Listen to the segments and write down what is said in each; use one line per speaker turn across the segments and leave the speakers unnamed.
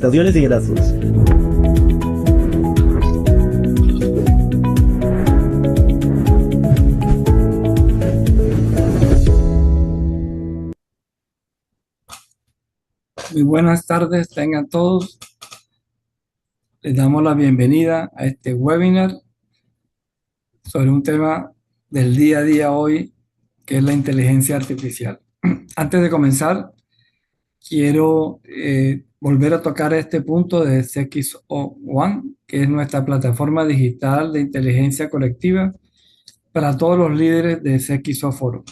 Estaciones y liderazgos.
Muy buenas tardes, tengan todos. Les damos la bienvenida a este webinar sobre un tema del día a día hoy, que es la inteligencia artificial. Antes de comenzar, quiero volver a tocar este punto de CXO One, que es nuestra plataforma digital de inteligencia colectiva para todos los líderes de CXO Forum.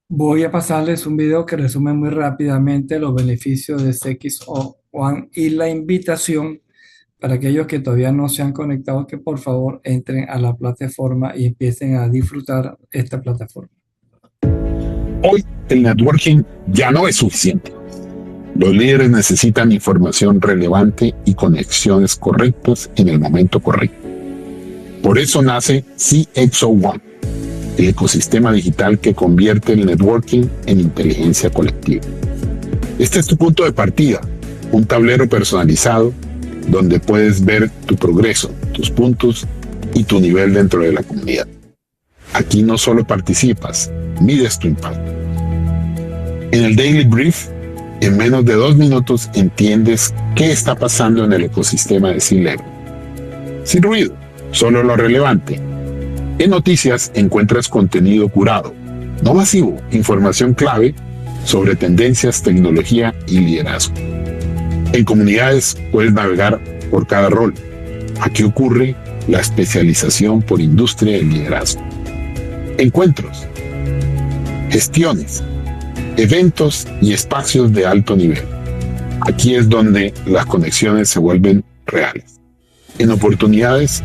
Voy a pasarles un video que resume muy rápidamente los beneficios de CXO One y la invitación para aquellos que todavía no se han conectado, que por favor entren a la plataforma y empiecen a disfrutar esta plataforma.
Hoy el networking ya no es suficiente. Los líderes necesitan información relevante y conexiones correctas en el momento correcto. Por eso nace CXO One, el ecosistema digital que convierte el networking en inteligencia colectiva. Este es tu punto de partida, un tablero personalizado donde puedes ver tu progreso, tus puntos y tu nivel dentro de la comunidad. Aquí no solo participas, mides tu impacto. En el Daily Brief, en menos de 2 minutos entiendes qué está pasando en el ecosistema de C-Level. Sin ruido, solo lo relevante. En noticias encuentras contenido curado, no masivo, información clave sobre tendencias, tecnología y liderazgo. En comunidades puedes navegar por cada rol. Aquí ocurre la especialización por industria y liderazgo. Encuentros, gestiones, eventos y espacios de alto nivel. Aquí es donde las conexiones se vuelven reales. En oportunidades,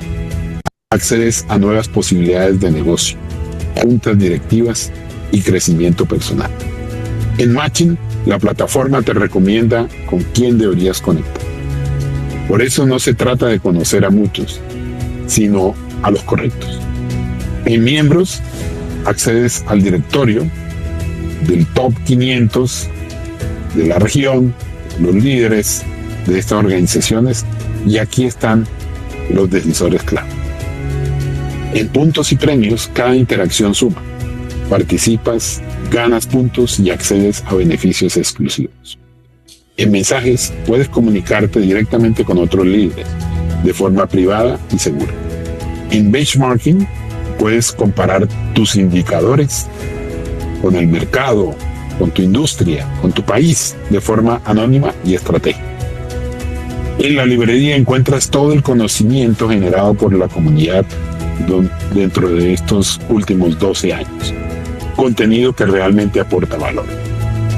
accedes a nuevas posibilidades de negocio, juntas directivas y crecimiento personal. En Matching, la plataforma te recomienda con quién deberías conectar. Por eso no se trata de conocer a muchos, sino a los correctos. En Miembros, accedes al directorio del top 500 de la región, los líderes de estas organizaciones, y aquí están los decisores clave. En puntos y premios, cada interacción suma. Participas, ganas puntos y accedes a beneficios exclusivos. En mensajes, puedes comunicarte directamente con otros líderes, de forma privada y segura. En benchmarking, puedes comparar tus indicadores con el mercado, con tu industria, con tu país, de forma anónima y estratégica. En la librería encuentras todo el conocimiento generado por la comunidad dentro de estos últimos 12 años. Contenido que realmente aporta valor.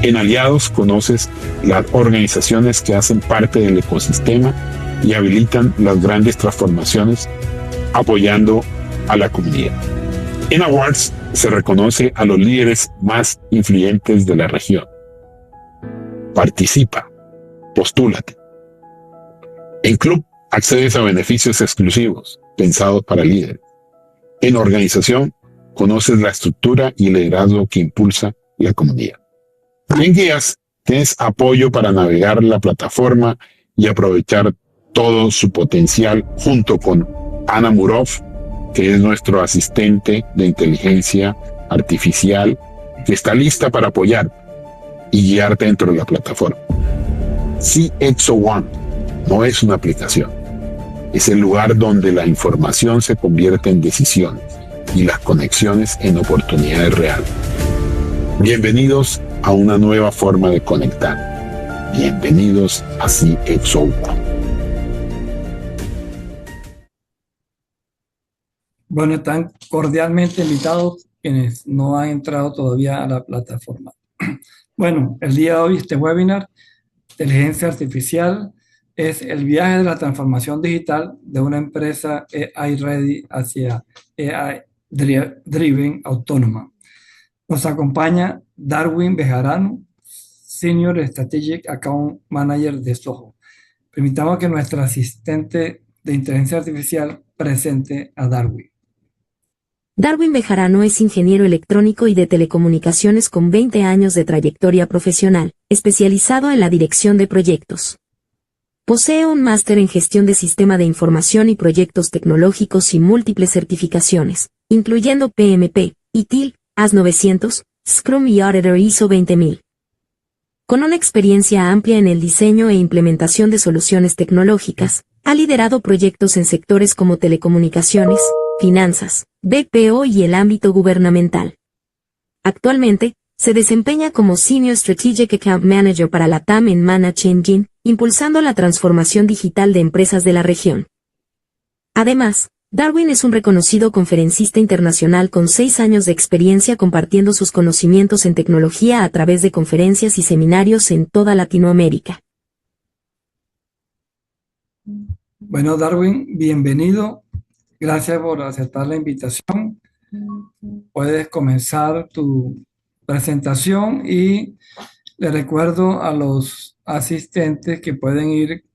En Aliados conoces las organizaciones que hacen parte del ecosistema y habilitan las grandes transformaciones apoyando a la comunidad. En Awards se reconoce a los líderes más influyentes de la región. Participa, postúlate. En Club accedes a beneficios exclusivos pensados para líderes. En Organización conoces la estructura y liderazgo que impulsa la comunidad. En Guías tienes apoyo para navegar la plataforma y aprovechar todo su potencial junto con Ana Murov, que es nuestro asistente de inteligencia artificial, que está lista para apoyar y guiarte dentro de la plataforma. CXO One no es una aplicación, es el lugar donde la información se convierte en decisiones y las conexiones en oportunidades reales. Bienvenidos a una nueva forma de conectar. Bienvenidos a CXO One.
Bueno, están cordialmente invitados quienes no han entrado todavía a la plataforma. Bueno, el día de hoy este webinar, Inteligencia Artificial, es el viaje de la transformación digital de una empresa AI ready hacia AI driven autónoma. Nos acompaña Darwin Bejarano, Senior Strategic Account Manager de Soho. Permitamos que nuestra asistente de inteligencia artificial presente a Darwin.
Darwin Bejarano es ingeniero electrónico y de telecomunicaciones con 20 años de trayectoria profesional, especializado en la dirección de proyectos. Posee un máster en gestión de sistema de información y proyectos tecnológicos y múltiples certificaciones, incluyendo PMP, ITIL, AS900, Scrum y Auditor ISO 20000. Con una experiencia amplia en el diseño e implementación de soluciones tecnológicas, ha liderado proyectos en sectores como telecomunicaciones, finanzas, BPO y el ámbito gubernamental. Actualmente, se desempeña como Senior Strategic Account Manager para la TAM en Manage Engine, impulsando la transformación digital de empresas de la región. Además, Darwin es un reconocido conferencista internacional con 6 años de experiencia compartiendo sus conocimientos en tecnología a través de conferencias y seminarios en toda Latinoamérica.
Bueno, Darwin, bienvenido. Gracias por aceptar la invitación. Puedes comenzar tu presentación y le recuerdo a los asistentes que pueden ir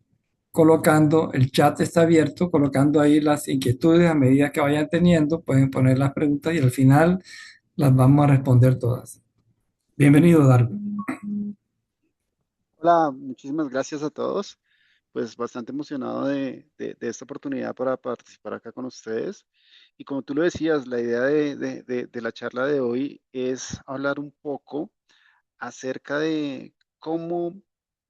colocando, el chat está abierto, colocando ahí las inquietudes a medida que vayan teniendo, pueden poner las preguntas y al final las vamos a responder todas. Bienvenido, Darwin.
Hola, muchísimas gracias a todos. Pues bastante emocionado de esta oportunidad para participar acá con ustedes. Y como tú lo decías, la idea de la charla de hoy es hablar un poco acerca de cómo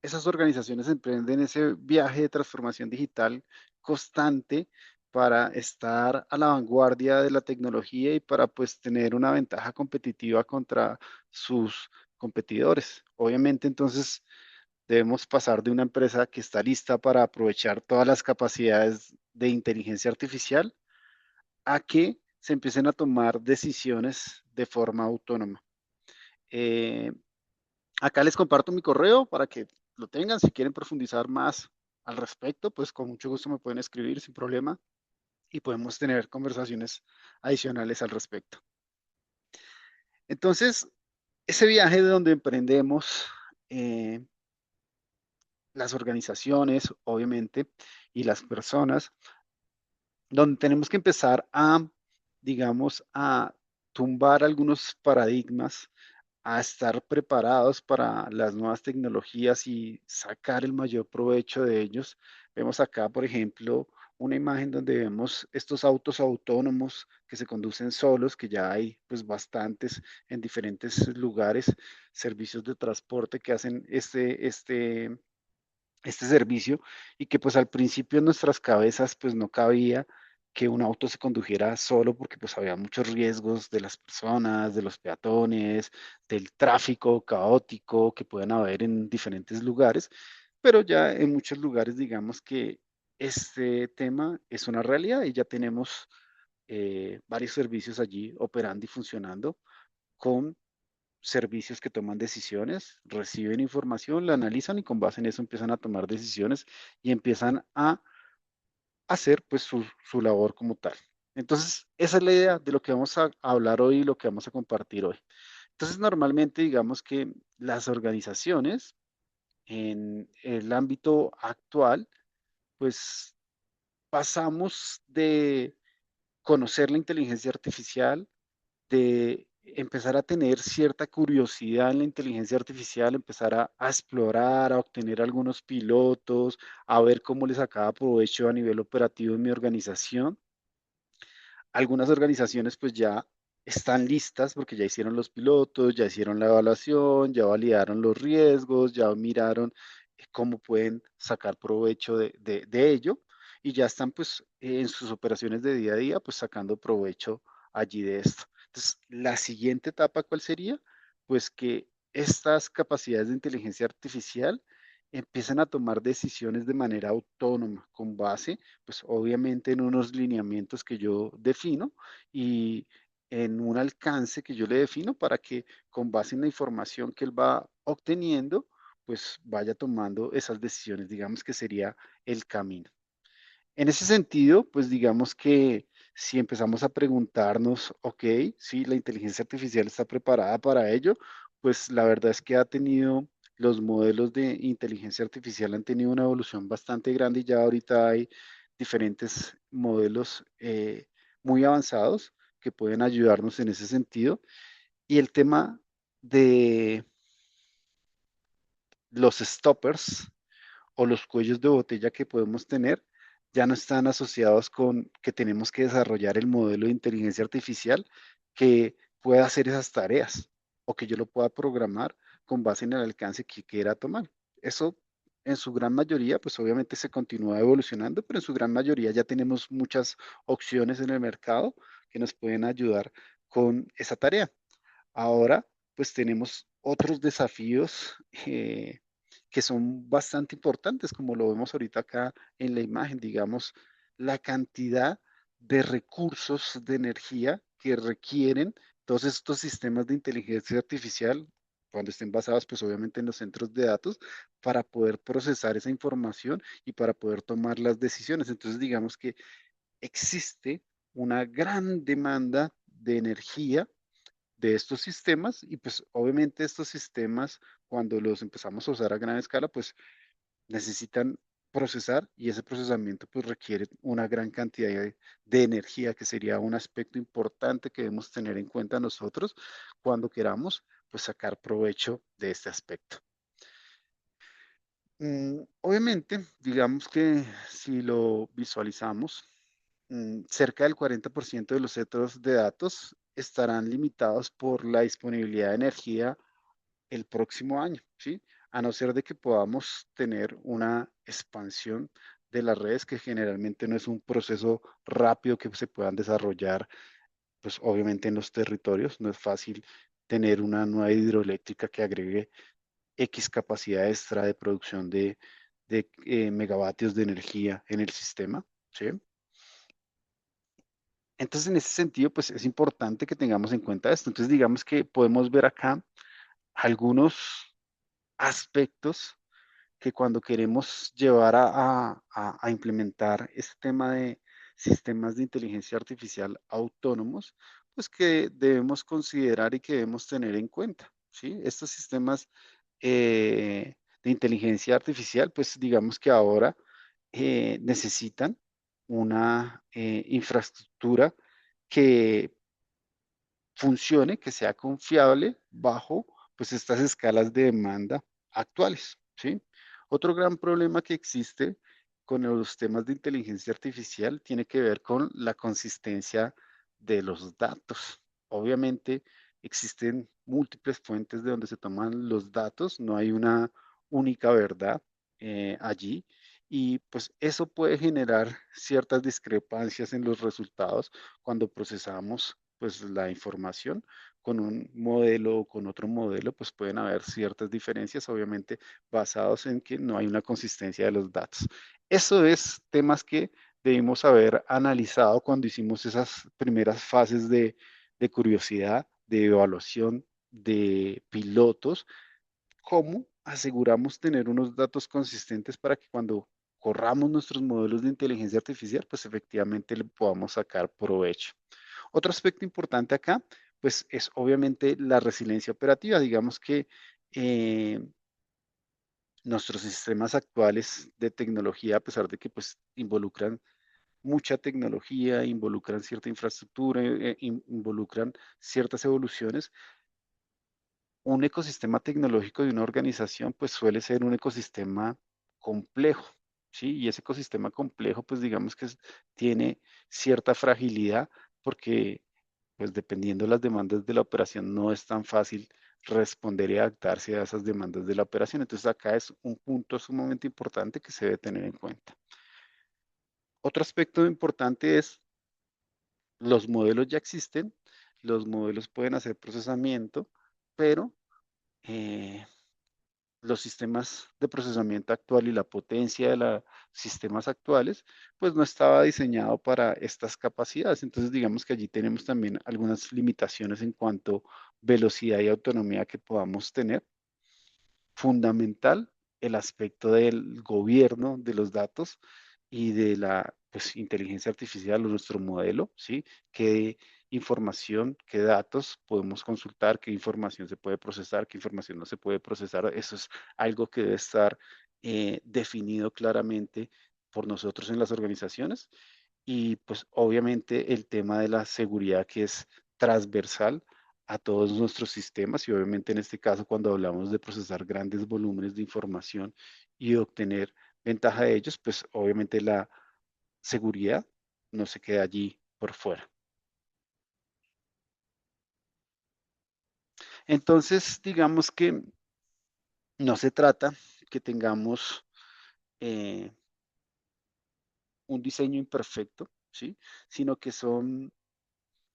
esas organizaciones emprenden ese viaje de transformación digital constante para estar a la vanguardia de la tecnología y para pues tener una ventaja competitiva contra sus competidores. Obviamente, entonces debemos pasar de una empresa que está lista para aprovechar todas las capacidades de inteligencia artificial a que se empiecen a tomar decisiones de forma autónoma. Eh, Acá les comparto mi correo para que lo tengan. Si quieren profundizar más al respecto, pues con mucho gusto me pueden escribir sin problema y podemos tener conversaciones adicionales al respecto. Entonces, ese viaje de donde emprendemos, eh, las organizaciones, obviamente, y las personas, donde tenemos que empezar a, digamos, a tumbar algunos paradigmas, a estar preparados para las nuevas tecnologías y sacar el mayor provecho de ellos. Vemos acá, por ejemplo, una imagen donde vemos estos autos autónomos que se conducen solos, que ya hay pues bastantes en diferentes lugares, servicios de transporte que hacen este servicio y que pues al principio en nuestras cabezas pues no cabía que un auto se condujera solo porque pues había muchos riesgos de las personas, de los peatones, del tráfico caótico que pueden haber en diferentes lugares, pero ya en muchos lugares digamos que este tema es una realidad y ya tenemos varios servicios allí operando y funcionando con servicios que toman decisiones, reciben información, la analizan y con base en eso empiezan a tomar decisiones y empiezan a hacer pues su labor como tal. Entonces, esa es la idea de lo que vamos a hablar hoy y lo que vamos a compartir hoy. Entonces, normalmente digamos que las organizaciones en el ámbito actual, pues pasamos de conocer la inteligencia artificial, de empezar a tener cierta curiosidad en la inteligencia artificial, empezar a explorar, a obtener algunos pilotos, a ver cómo les sacaba provecho a nivel operativo en mi organización. Algunas organizaciones pues ya están listas porque ya hicieron los pilotos, ya hicieron la evaluación, ya validaron los riesgos, ya miraron cómo pueden sacar provecho de ello y ya están pues en sus operaciones de día a día pues sacando provecho allí de esto. Entonces, la siguiente etapa, ¿cuál sería? Pues que estas capacidades de inteligencia artificial empiezan a tomar decisiones de manera autónoma, con base, pues obviamente en unos lineamientos que yo defino y en un alcance que yo le defino para que con base en la información que él va obteniendo, pues vaya tomando esas decisiones, digamos que sería el camino. En ese sentido, pues digamos que si empezamos a preguntarnos, ok, si la inteligencia artificial está preparada para ello, pues la verdad es que ha tenido, los modelos de inteligencia artificial han tenido una evolución bastante grande y ya ahorita hay diferentes modelos muy avanzados que pueden ayudarnos en ese sentido. Y el tema de los stoppers o los cuellos de botella que podemos tener ya no están asociados con que tenemos que desarrollar el modelo de inteligencia artificial que pueda hacer esas tareas o que yo lo pueda programar con base en el alcance que quiera tomar. Eso en su gran mayoría, pues obviamente se continúa evolucionando, pero en su gran mayoría ya tenemos muchas opciones en el mercado que nos pueden ayudar con esa tarea. Ahora, pues tenemos otros desafíos que son bastante importantes, como lo vemos ahorita acá en la imagen, digamos, la cantidad de recursos de energía que requieren todos estos sistemas de inteligencia artificial, cuando estén basados, pues obviamente en los centros de datos, para poder procesar esa información y para poder tomar las decisiones. Entonces, digamos que existe una gran demanda de energía de estos sistemas y pues obviamente estos sistemas cuando los empezamos a usar a gran escala pues necesitan procesar y ese procesamiento pues requiere una gran cantidad de energía que sería un aspecto importante que debemos tener en cuenta nosotros cuando queramos pues sacar provecho de este aspecto. Obviamente, digamos que si lo visualizamos, cerca del 40% de los centros de datos estarán limitados por la disponibilidad de energía el próximo año, ¿sí? A no ser de que podamos tener una expansión de las redes, que generalmente no es un proceso rápido que se puedan desarrollar, pues obviamente en los territorios, no es fácil tener una nueva hidroeléctrica que agregue X capacidad extra de producción de megavatios de energía en el sistema, ¿sí? Entonces, en ese sentido, pues es importante que tengamos en cuenta esto. Entonces, digamos que podemos ver acá algunos aspectos que cuando queremos llevar a implementar este tema de sistemas de inteligencia artificial autónomos, pues que debemos considerar y que debemos tener en cuenta, ¿sí? Estos sistemas de inteligencia artificial, pues digamos que ahora necesitan una infraestructura que funcione, que sea confiable bajo pues estas escalas de demanda actuales, ¿sí? Otro gran problema que existe con los temas de inteligencia artificial tiene que ver con la consistencia de los datos. Obviamente existen múltiples fuentes de donde se toman los datos, no hay una única verdad allí y pues eso puede generar ciertas discrepancias en los resultados cuando procesamos pues la información con un modelo o con otro modelo, pues pueden haber ciertas diferencias, obviamente basados en que no hay una consistencia de los datos. Eso es temas que debimos haber analizado cuando hicimos esas primeras fases de curiosidad, de evaluación de pilotos, cómo aseguramos tener unos datos consistentes para que cuando corramos nuestros modelos de inteligencia artificial, pues efectivamente le podamos sacar provecho. Otro aspecto importante acá, pues es obviamente la resiliencia operativa. Digamos que eh, nuestros sistemas actuales de tecnología, a pesar de que pues involucran mucha tecnología, involucran cierta infraestructura, involucran ciertas evoluciones, un ecosistema tecnológico de una organización pues suele ser un ecosistema complejo, ¿sí? Y ese ecosistema complejo pues digamos que tiene cierta fragilidad porque pues dependiendo de las demandas de la operación no es tan fácil responder y adaptarse a esas demandas de la operación. Entonces acá es un punto sumamente importante que se debe tener en cuenta. Otro aspecto importante es los modelos ya existen, los modelos pueden hacer procesamiento, pero eh, los sistemas de procesamiento actual y la potencia de los sistemas actuales, pues no estaba diseñado para estas capacidades. Entonces, digamos que allí tenemos también algunas limitaciones en cuanto a velocidad y autonomía que podamos tener. Fundamental el aspecto del gobierno de los datos y de la pues, inteligencia artificial o nuestro modelo, ¿sí? Qué información, qué datos podemos consultar, qué información se puede procesar, qué información no se puede procesar. Eso es algo que debe estar definido claramente por nosotros en las organizaciones. Y pues obviamente el tema de la seguridad que es transversal a todos nuestros sistemas y obviamente en este caso cuando hablamos de procesar grandes volúmenes de información y obtener ventaja de ellos, pues obviamente la seguridad no se queda allí por fuera. Entonces, digamos que no se trata que tengamos eh, un diseño imperfecto, ¿sí? Sino que son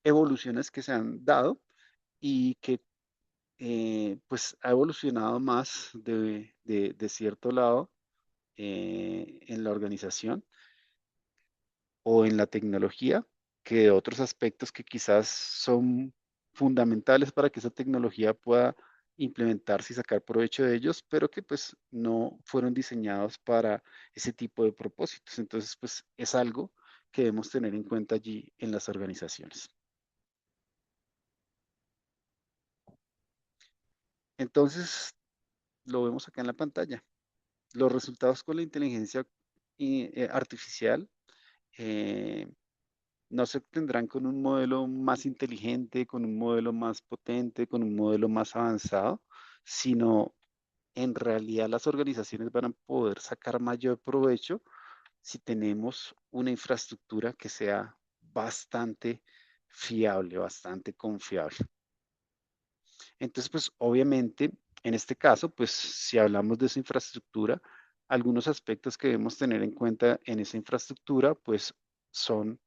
evoluciones que se han dado y que pues ha evolucionado más de cierto lado en la organización o en la tecnología que de otros aspectos que quizás son fundamentales para que esa tecnología pueda implementarse y sacar provecho de ellos, pero que pues no fueron diseñados para ese tipo de propósitos. Entonces, pues es algo que debemos tener en cuenta allí en las organizaciones. Entonces, lo vemos acá en la pantalla. Los resultados con la inteligencia artificial eh, no se obtendrán con un modelo más inteligente, con un modelo más potente, con un modelo más avanzado, sino en realidad las organizaciones van a poder sacar mayor provecho si tenemos una infraestructura que sea bastante fiable, bastante confiable. Entonces, pues obviamente, en este caso, pues si hablamos de esa infraestructura, algunos aspectos que debemos tener en cuenta en esa infraestructura, pues son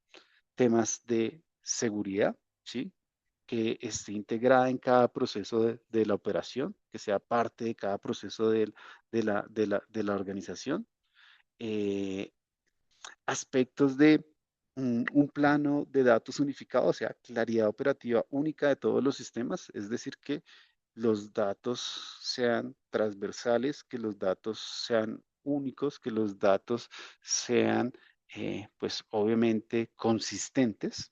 temas de seguridad, ¿sí? Que esté integrada en cada proceso de la operación, que sea parte de cada proceso de la organización. Eh, Aspectos de un plano de datos unificado, o sea, claridad operativa única de todos los sistemas, es decir, que los datos sean transversales, que los datos sean únicos, que los datos sean, pues obviamente, consistentes,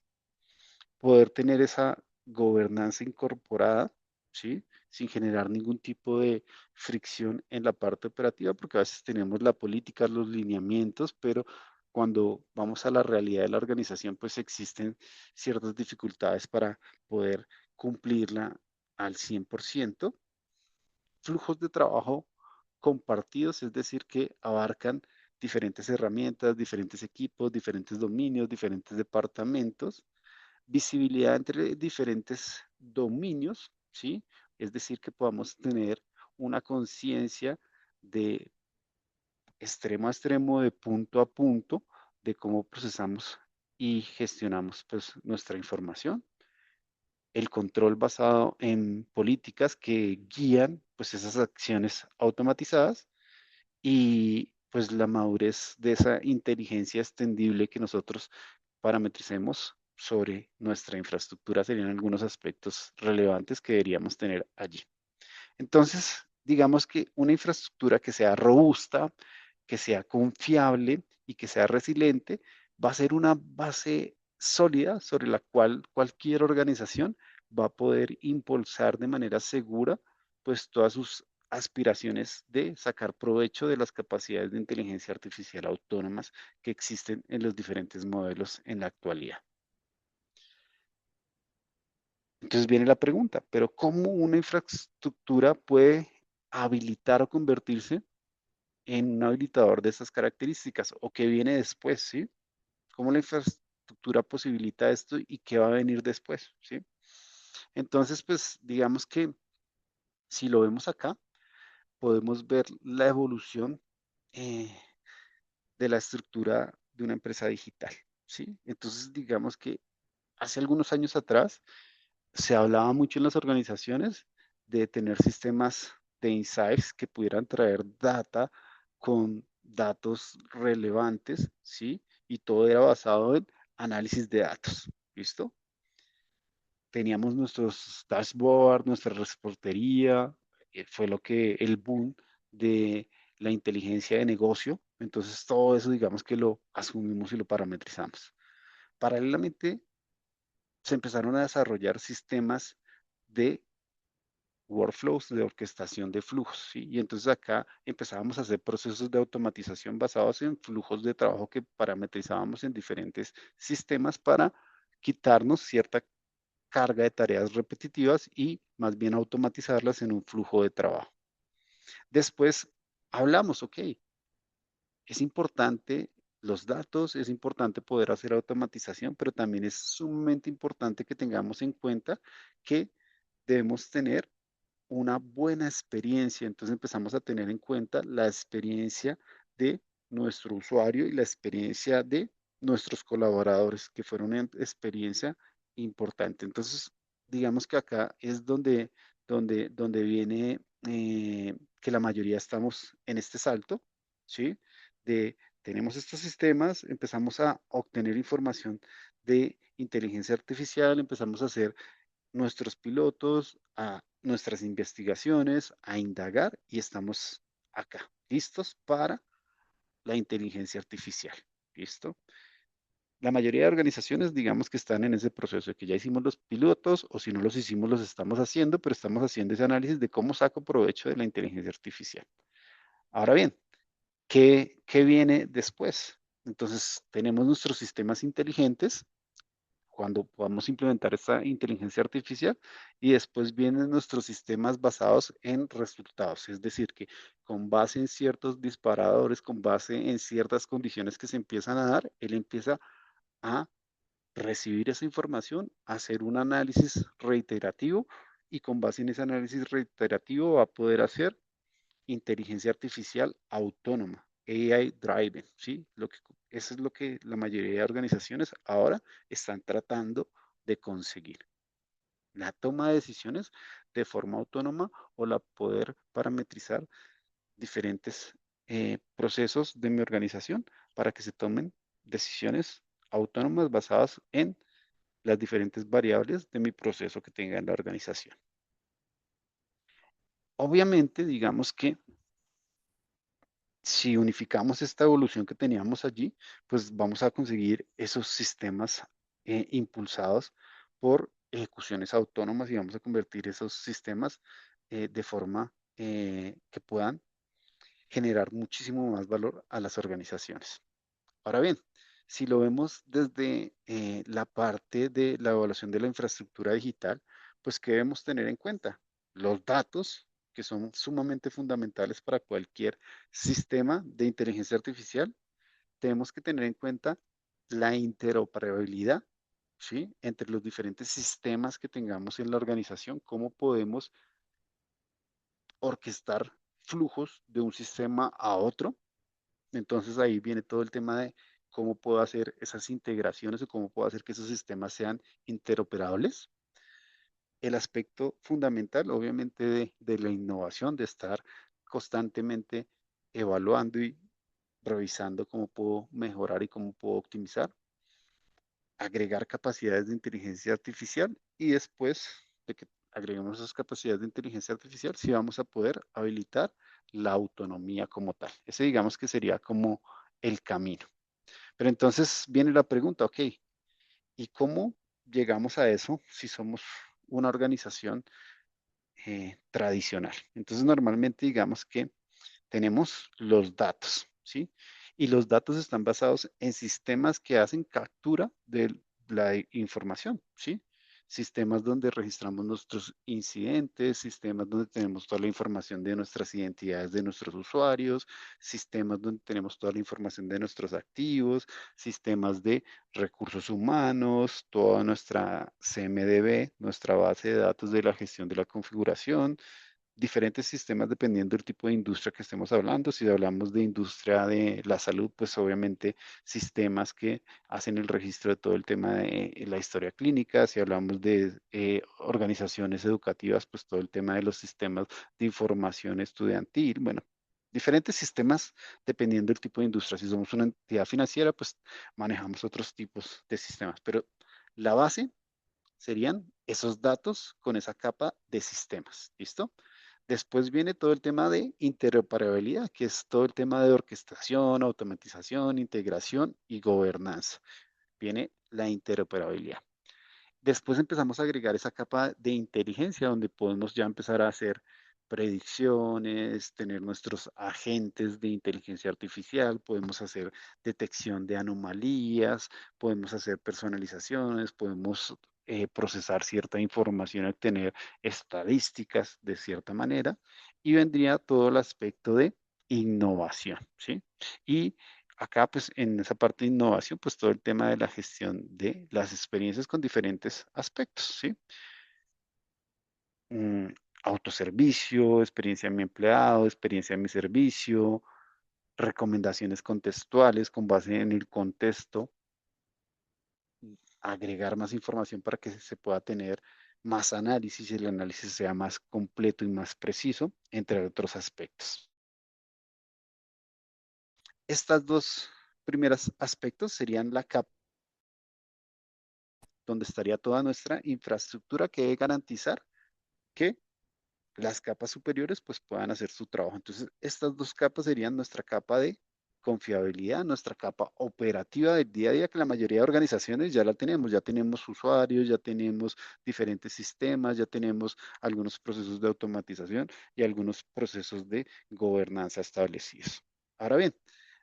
poder tener esa gobernanza incorporada, ¿sí? Sin generar ningún tipo de fricción en la parte operativa, porque a veces tenemos la política, los lineamientos, pero cuando vamos a la realidad de la organización, pues existen ciertas dificultades para poder cumplirla al 100%. Flujos de trabajo compartidos, es decir, que abarcan diferentes herramientas, diferentes equipos, diferentes dominios, diferentes departamentos, visibilidad entre diferentes dominios, ¿sí? Es decir, que podamos tener una conciencia de extremo a extremo, de punto a punto, de cómo procesamos y gestionamos pues, nuestra información. El control basado en políticas que guían pues, esas acciones automatizadas y pues la madurez de esa inteligencia extendible que nosotros parametricemos sobre nuestra infraestructura serían algunos aspectos relevantes que deberíamos tener allí. Entonces, digamos que una infraestructura que sea robusta, que sea confiable y que sea resiliente, va a ser una base sólida sobre la cual cualquier organización va a poder impulsar de manera segura pues todas sus aspiraciones de sacar provecho de las capacidades de inteligencia artificial autónomas que existen en los diferentes modelos en la actualidad. Entonces viene la pregunta, pero ¿cómo una infraestructura puede habilitar o convertirse en un habilitador de esas características? ¿O qué viene después, sí? ¿Cómo la infraestructura posibilita esto y qué va a venir después, sí? Entonces, pues digamos que si lo vemos acá, podemos ver la evolución eh, de la estructura de una empresa digital, ¿sí? Entonces, digamos que hace algunos años atrás se hablaba mucho en las organizaciones de tener sistemas de insights que pudieran traer data con datos relevantes, ¿sí? Y todo era basado en análisis de datos, ¿listo? Teníamos nuestros dashboards, nuestra reportería, fue lo que el boom de la inteligencia de negocio. Entonces todo eso digamos que lo asumimos y lo parametrizamos. Paralelamente se empezaron a desarrollar sistemas de workflows de orquestación de flujos, ¿sí? Y entonces acá empezábamos a hacer procesos de automatización basados en flujos de trabajo que parametrizábamos en diferentes sistemas para quitarnos cierta carga de tareas repetitivas y más bien automatizarlas en un flujo de trabajo. Después hablamos, ok, es importante los datos, es importante poder hacer automatización, pero también es sumamente importante que tengamos en cuenta que debemos tener una buena experiencia. Entonces empezamos a tener en cuenta la experiencia de nuestro usuario y la experiencia de nuestros colaboradores, que fueron una experiencia importante. Entonces, digamos que acá es donde viene que la mayoría estamos en este salto, ¿sí? De tenemos estos sistemas, empezamos a obtener información de inteligencia artificial, empezamos a hacer nuestros pilotos, a nuestras investigaciones, a indagar y estamos acá, listos para la inteligencia artificial. ¿Listo? La mayoría de organizaciones, digamos que están en ese proceso de que ya hicimos los pilotos o si no los hicimos, los estamos haciendo, pero estamos haciendo ese análisis de cómo saco provecho de la inteligencia artificial. Ahora bien, ¿qué viene después? Entonces, tenemos nuestros sistemas inteligentes cuando podamos implementar esta inteligencia artificial y después vienen nuestros sistemas basados en resultados, es decir, que con base en ciertos disparadores, con base en ciertas condiciones que se empiezan a dar, él empieza a recibir esa información, hacer un análisis reiterativo y con base en ese análisis reiterativo va a poder hacer inteligencia artificial autónoma, AI driven, ¿sí? Eso es lo que la mayoría de organizaciones ahora están tratando de conseguir. La toma de decisiones de forma autónoma o la poder parametrizar diferentes procesos de mi organización para que se tomen decisiones autónomas basadas en las diferentes variables de mi proceso que tenga en la organización. Obviamente, digamos que si unificamos esta evolución que teníamos allí, pues vamos a conseguir esos sistemas impulsados por ejecuciones autónomas y vamos a convertir esos sistemas de forma que puedan generar muchísimo más valor a las organizaciones. Ahora bien, si lo vemos desde la parte de la evaluación de la infraestructura digital, pues ¿qué debemos tener en cuenta? Los datos, que son sumamente fundamentales para cualquier sistema de inteligencia artificial. Tenemos que tener en cuenta la interoperabilidad, ¿sí? Entre los diferentes sistemas que tengamos en la organización, cómo podemos orquestar flujos de un sistema a otro. Entonces ahí viene todo el tema de cómo puedo hacer esas integraciones o cómo puedo hacer que esos sistemas sean interoperables. El aspecto fundamental, obviamente, de la innovación, de estar constantemente evaluando y revisando cómo puedo mejorar y cómo puedo optimizar, agregar capacidades de inteligencia artificial y después de que agreguemos esas capacidades de inteligencia artificial, sí vamos a poder habilitar la autonomía como tal. Ese digamos que sería como el camino. Pero entonces viene la pregunta, ok, ¿y cómo llegamos a eso si somos una organización tradicional? Entonces normalmente digamos que tenemos los datos, ¿sí? Y los datos están basados en sistemas que hacen captura de la información, ¿sí? Sistemas donde registramos nuestros incidentes, sistemas donde tenemos toda la información de nuestras identidades de nuestros usuarios, sistemas donde tenemos toda la información de nuestros activos, sistemas de recursos humanos, toda nuestra CMDB, nuestra base de datos de la gestión de la configuración, diferentes sistemas dependiendo del tipo de industria que estemos hablando. Si hablamos de industria de la salud, pues obviamente sistemas que hacen el registro de todo el tema de la historia clínica. Si hablamos de organizaciones educativas, pues todo el tema de los sistemas de información estudiantil. Bueno, diferentes sistemas dependiendo del tipo de industria. Si somos una entidad financiera, pues manejamos otros tipos de sistemas. Pero la base serían esos datos con esa capa de sistemas. ¿Listo? Después viene todo el tema de interoperabilidad, que es todo el tema de orquestación, automatización, integración y gobernanza. Viene la interoperabilidad. Después empezamos a agregar esa capa de inteligencia donde podemos ya empezar a hacer predicciones, tener nuestros agentes de inteligencia artificial, podemos hacer detección de anomalías, podemos hacer personalizaciones, podemos procesar cierta información, obtener estadísticas de cierta manera y vendría todo el aspecto de innovación, ¿sí? Y acá, pues, en esa parte de innovación, pues, todo el tema de la gestión de las experiencias con diferentes aspectos, ¿sí? Mm, autoservicio, experiencia de mi empleado, experiencia de mi servicio, recomendaciones contextuales con base en el contexto, agregar más información para que se pueda tener más análisis y el análisis sea más completo y más preciso, entre otros aspectos. Estas dos primeros aspectos serían la capa donde estaría toda nuestra infraestructura que debe garantizar que las capas superiores pues puedan hacer su trabajo. Entonces, estas dos capas serían nuestra capa de confiabilidad, nuestra capa operativa del día a día, que la mayoría de organizaciones ya tenemos usuarios, ya tenemos diferentes sistemas, ya tenemos algunos procesos de automatización y algunos procesos de gobernanza establecidos. Ahora bien,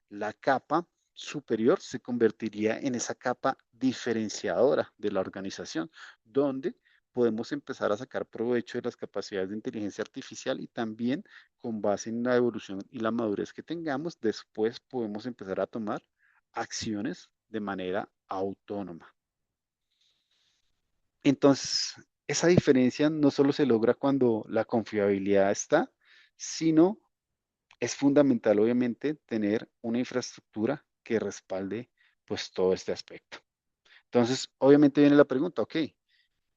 la capa superior se convertiría en esa capa diferenciadora de la organización, donde podemos empezar a sacar provecho de las capacidades de inteligencia artificial y también con base en la evolución y la madurez que tengamos, después podemos empezar a tomar acciones de manera autónoma. Entonces, esa diferencia no solo se logra cuando la confiabilidad está, sino es fundamental, obviamente, tener una infraestructura que respalde pues todo este aspecto. Entonces, obviamente viene la pregunta, ok,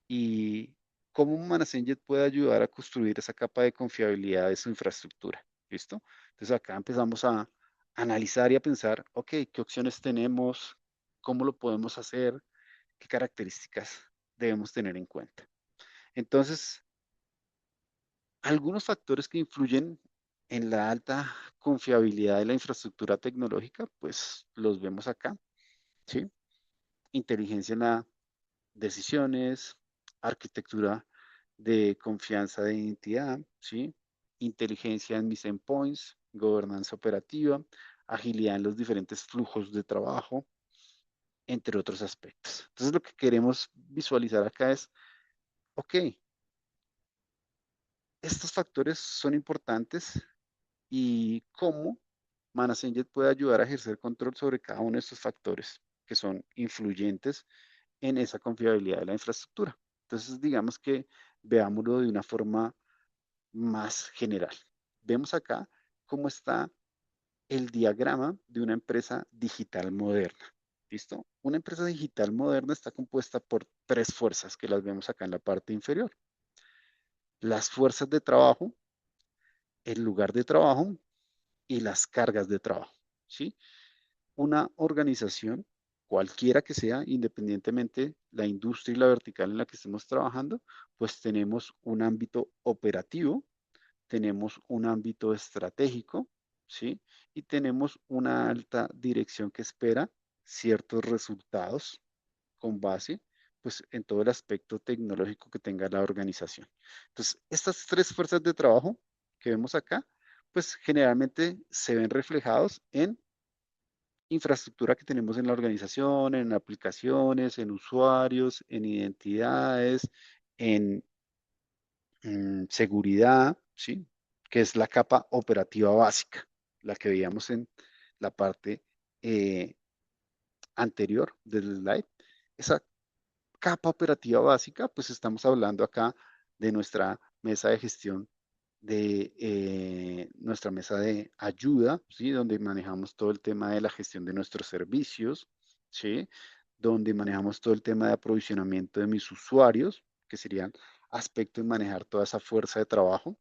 ¿y cómo Manassengate puede ayudar a construir esa capa de confiabilidad de su infraestructura? ¿Listo? Entonces acá empezamos a analizar y a pensar, ok, ¿qué opciones tenemos? ¿Cómo lo podemos hacer? ¿Qué características debemos tener en cuenta? Entonces, algunos factores que influyen en la alta confiabilidad de la infraestructura tecnológica, pues los vemos acá, ¿sí? Inteligencia en la decisiones, arquitectura de confianza de identidad, ¿sí? Inteligencia en mis endpoints, gobernanza operativa, agilidad en los diferentes flujos de trabajo, entre otros aspectos. Entonces lo que queremos visualizar acá es, ok, estos factores son importantes y cómo Manassengate puede ayudar a ejercer control sobre cada uno de estos factores que son influyentes en esa confiabilidad de la infraestructura. Entonces, digamos que veámoslo de una forma más general. Vemos acá cómo está el diagrama de una empresa digital moderna. ¿Listo? Una empresa digital moderna está compuesta por tres fuerzas que las vemos acá en la parte inferior. Las fuerzas de trabajo, el lugar de trabajo y las cargas de trabajo. ¿Sí? Una organización, cualquiera que sea, independientemente la industria y la vertical en la que estemos trabajando, pues tenemos un ámbito operativo, tenemos un ámbito estratégico, ¿sí? Y tenemos una alta dirección que espera ciertos resultados con base, pues, en todo el aspecto tecnológico que tenga la organización. Entonces, estas tres fuerzas de trabajo que vemos acá, pues generalmente se ven reflejados en infraestructura que tenemos en la organización, en aplicaciones, en usuarios, en identidades, en seguridad, ¿sí? Que es la capa operativa básica, la que veíamos en la parte eh, anterior del slide. Esa capa operativa básica, pues estamos hablando acá de nuestra mesa de gestión de nuestra mesa de ayuda, ¿sí? Donde manejamos todo el tema de la gestión de nuestros servicios, ¿sí? Donde manejamos todo el tema de aprovisionamiento de mis usuarios, que serían aspectos de manejar toda esa fuerza de trabajo.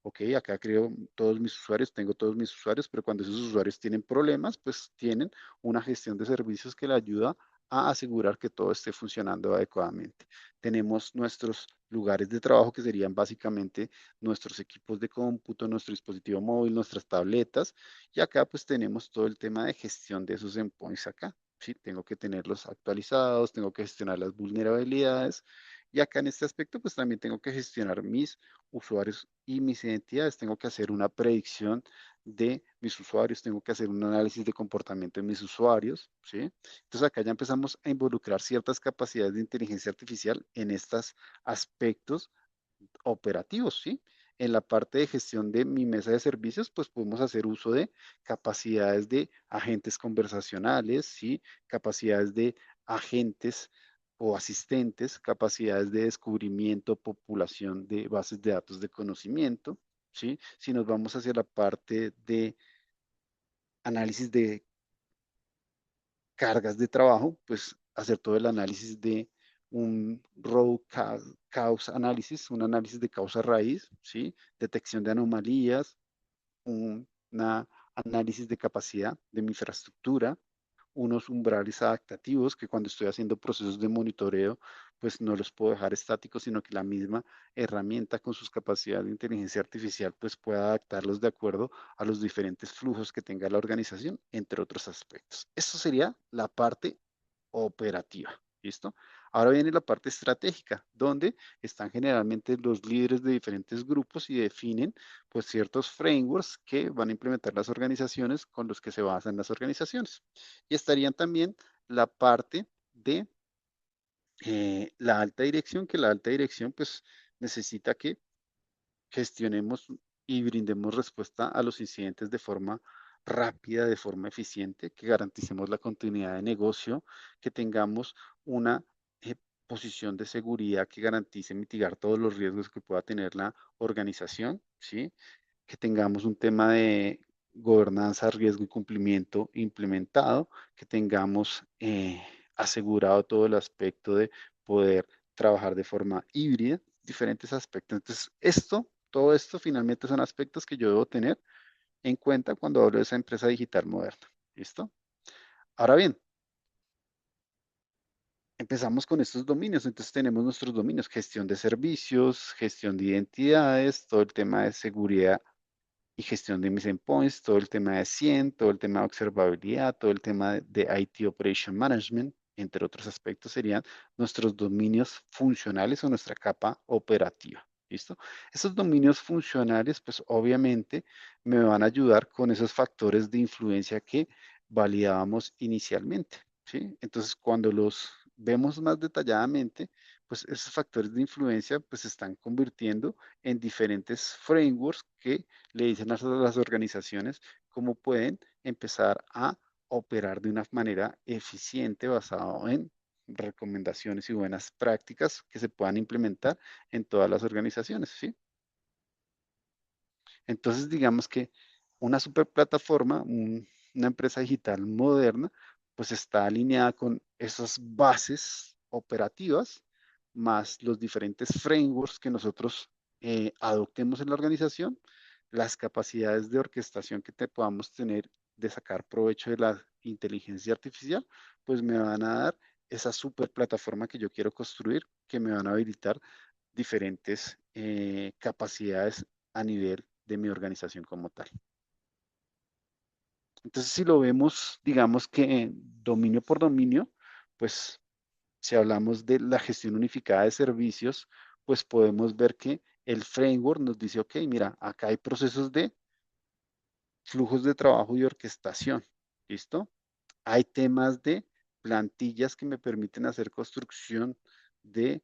Ok, acá creo todos mis usuarios, tengo todos mis usuarios, pero cuando esos usuarios tienen problemas, pues tienen una gestión de servicios que le ayuda a asegurar que todo esté funcionando adecuadamente. Tenemos nuestros lugares de trabajo que serían básicamente nuestros equipos de cómputo, nuestro dispositivo móvil, nuestras tabletas, y acá pues tenemos todo el tema de gestión de esos endpoints acá. Sí, tengo que tenerlos actualizados, tengo que gestionar las vulnerabilidades, y acá en este aspecto pues también tengo que gestionar mis usuarios y mis identidades. Tengo que hacer una predicción de mis usuarios, tengo que hacer un análisis de comportamiento de mis usuarios, ¿sí? Entonces acá ya empezamos a involucrar ciertas capacidades de inteligencia artificial en estos aspectos operativos, ¿sí? en la parte de gestión de mi mesa de servicios, pues podemos hacer uso de capacidades de agentes conversacionales, ¿sí? Capacidades de agentes o asistentes, capacidades de descubrimiento, populación de bases de datos de conocimiento, ¿sí? Si nos vamos hacia la parte de análisis de cargas de trabajo, pues hacer todo el análisis de un cause análisis, un análisis de causa raíz, ¿sí? Detección de anomalías, un análisis de capacidad de mi infraestructura, unos umbrales adaptativos que cuando estoy haciendo procesos de monitoreo, pues no los puedo dejar estáticos, sino que la misma herramienta con sus capacidades de inteligencia artificial, pues pueda adaptarlos de acuerdo a los diferentes flujos que tenga la organización, entre otros aspectos. Esto sería la parte operativa. ¿Listo? Ahora viene la parte estratégica, donde están generalmente los líderes de diferentes grupos y definen pues ciertos frameworks que van a implementar las organizaciones con los que se basan las organizaciones. Y estarían también la parte de la alta dirección, que la alta dirección pues necesita que gestionemos y brindemos respuesta a los incidentes de forma rápida, de forma eficiente, que garanticemos la continuidad de negocio, que tengamos una eh, posición de seguridad que garantice mitigar todos los riesgos que pueda tener la organización, ¿sí? Que tengamos un tema de gobernanza, riesgo y cumplimiento implementado, que tengamos asegurado todo el aspecto de poder trabajar de forma híbrida, diferentes aspectos. Entonces, todo esto finalmente son aspectos que yo debo tener en cuenta cuando hablo de esa empresa digital moderna. ¿Listo? Ahora bien, empezamos con estos dominios. Entonces tenemos nuestros dominios, gestión de servicios, gestión de identidades, todo el tema de seguridad y gestión de mis endpoints, todo el tema de SIEM, todo el tema de observabilidad, todo el tema de IT Operation Management, entre otros aspectos, serían nuestros dominios funcionales o nuestra capa operativa. ¿Listo? Esos dominios funcionales, pues obviamente me van a ayudar con esos factores de influencia que validábamos inicialmente. ¿Sí? Entonces, cuando los vemos más detalladamente, pues esos factores de influencia pues se están convirtiendo en diferentes frameworks que le dicen a las organizaciones cómo pueden empezar a operar de una manera eficiente basado en recomendaciones y buenas prácticas que se puedan implementar en todas las organizaciones, ¿sí? Entonces, digamos que una super plataforma, una empresa digital moderna, pues está alineada con esas bases operativas, más los diferentes frameworks que nosotros adoptemos en la organización, las capacidades de orquestación que podamos tener de sacar provecho de la inteligencia artificial, pues me van a dar esa super plataforma que yo quiero construir, que me van a habilitar diferentes capacidades a nivel de mi organización como tal. Entonces, si lo vemos, digamos que dominio por dominio, pues si hablamos de la gestión unificada de servicios, pues podemos ver que el framework nos dice, ok, mira, acá hay procesos de flujos de trabajo y orquestación, ¿listo? Hay temas de plantillas que me permiten hacer construcción de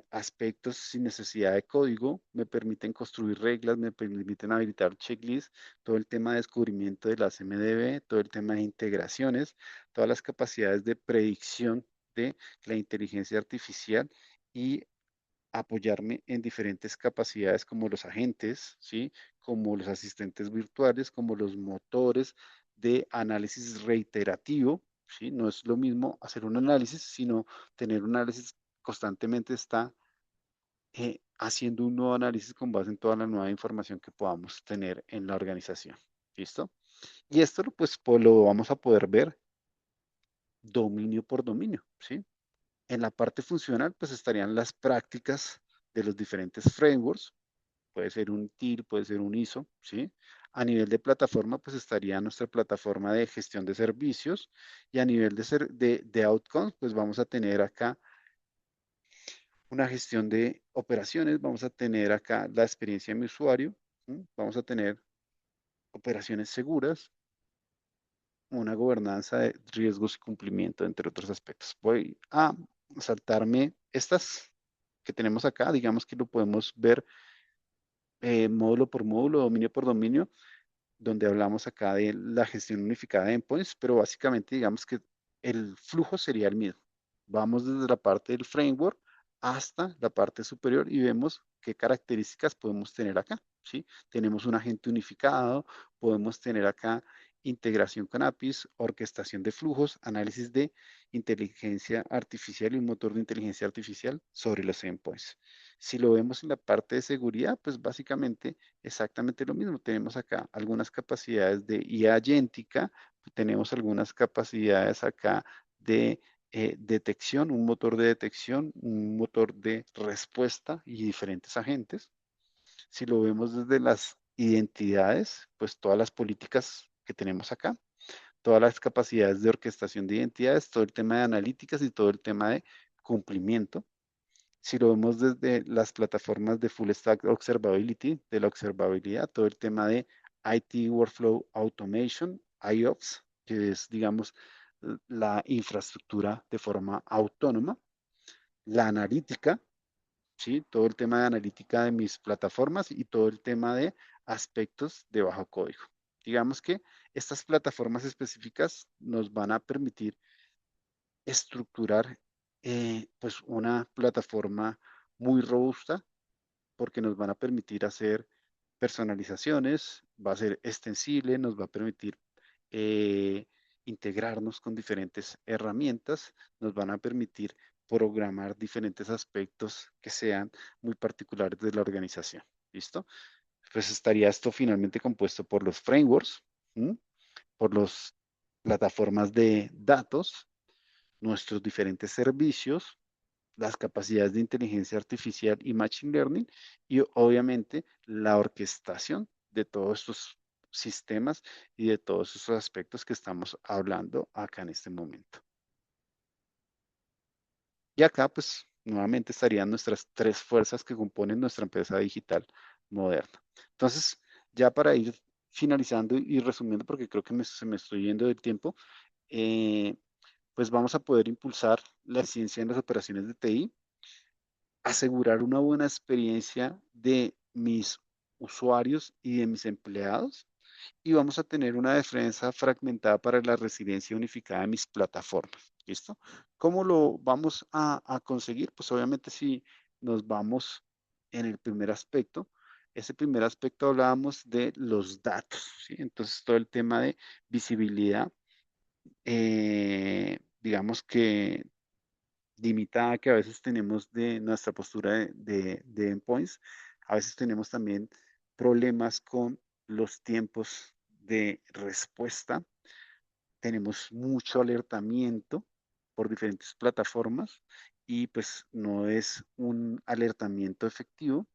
aspectos sin necesidad de código, me permiten construir reglas, me permiten habilitar checklists, todo el tema de descubrimiento de las MDB, todo el tema de integraciones, todas las capacidades de predicción de la inteligencia artificial y apoyarme en diferentes capacidades como los agentes, ¿sí? Como los asistentes virtuales, como los motores de análisis reiterativo, ¿sí? No es lo mismo hacer un análisis, sino tener un análisis constantemente está haciendo un nuevo análisis con base en toda la nueva información que podamos tener en la organización. ¿Listo? Y esto pues lo vamos a poder ver dominio por dominio, ¿sí? En la parte funcional, pues estarían las prácticas de los diferentes frameworks, puede ser un TIL, puede ser un ISO, ¿sí? A nivel de plataforma, pues estaría nuestra plataforma de gestión de servicios y a nivel de outcomes, pues vamos a tener acá una gestión de operaciones, vamos a tener acá la experiencia de mi usuario, ¿sí? Vamos a tener operaciones seguras, una gobernanza de riesgos y cumplimiento, entre otros aspectos. Voy a saltarme estas que tenemos acá, digamos que lo podemos ver módulo por módulo, dominio por dominio, donde hablamos acá de la gestión unificada de endpoints, pero básicamente digamos que el flujo sería el mismo. Vamos desde la parte del framework hasta la parte superior y vemos qué características podemos tener acá, ¿sí? Tenemos un agente unificado, podemos tener acá integración con APIs, orquestación de flujos, análisis de inteligencia artificial y un motor de inteligencia artificial sobre los endpoints. Si lo vemos en la parte de seguridad, pues básicamente exactamente lo mismo. Tenemos acá algunas capacidades de IA agéntica, tenemos algunas capacidades acá de detección, un motor de detección, un motor de respuesta y diferentes agentes. Si lo vemos desde las identidades, pues todas las políticas que tenemos acá, todas las capacidades de orquestación de identidades, todo el tema de analíticas y todo el tema de cumplimiento. Si lo vemos desde las plataformas de Full Stack Observability, de la observabilidad, todo el tema de IT Workflow Automation, IOPS, que es, digamos, la infraestructura de forma autónoma, la analítica, ¿sí? Todo el tema de analítica de mis plataformas y todo el tema de aspectos de bajo código. Digamos que estas plataformas específicas nos van a permitir estructurar pues una plataforma muy robusta porque nos van a permitir hacer personalizaciones, va a ser extensible, nos va a permitir eh, integrarnos con diferentes herramientas, nos van a permitir programar diferentes aspectos que sean muy particulares de la organización. ¿Listo? Pues estaría esto finalmente compuesto por los frameworks, ¿m? Por las plataformas de datos, nuestros diferentes servicios, las capacidades de inteligencia artificial y machine learning y obviamente la orquestación de todos estos sistemas y de todos esos aspectos que estamos hablando acá en este momento. Y acá pues nuevamente estarían nuestras tres fuerzas que componen nuestra empresa digital moderna. Entonces, ya para ir finalizando y resumiendo, porque creo que se me estoy yendo del tiempo, eh, pues vamos a poder impulsar la ciencia en las operaciones de TI, asegurar una buena experiencia de mis usuarios y de mis empleados y vamos a tener una defensa fragmentada para la resiliencia unificada de mis plataformas. ¿Listo? ¿Cómo lo vamos a conseguir? Pues obviamente si nos vamos en el primer aspecto, ese primer aspecto hablábamos de los datos, ¿sí? Entonces todo el tema de visibilidad, digamos que limitada que a veces tenemos de nuestra postura de endpoints, a veces tenemos también problemas con los tiempos de respuesta, tenemos mucho alertamiento por diferentes plataformas y pues no es un alertamiento efectivo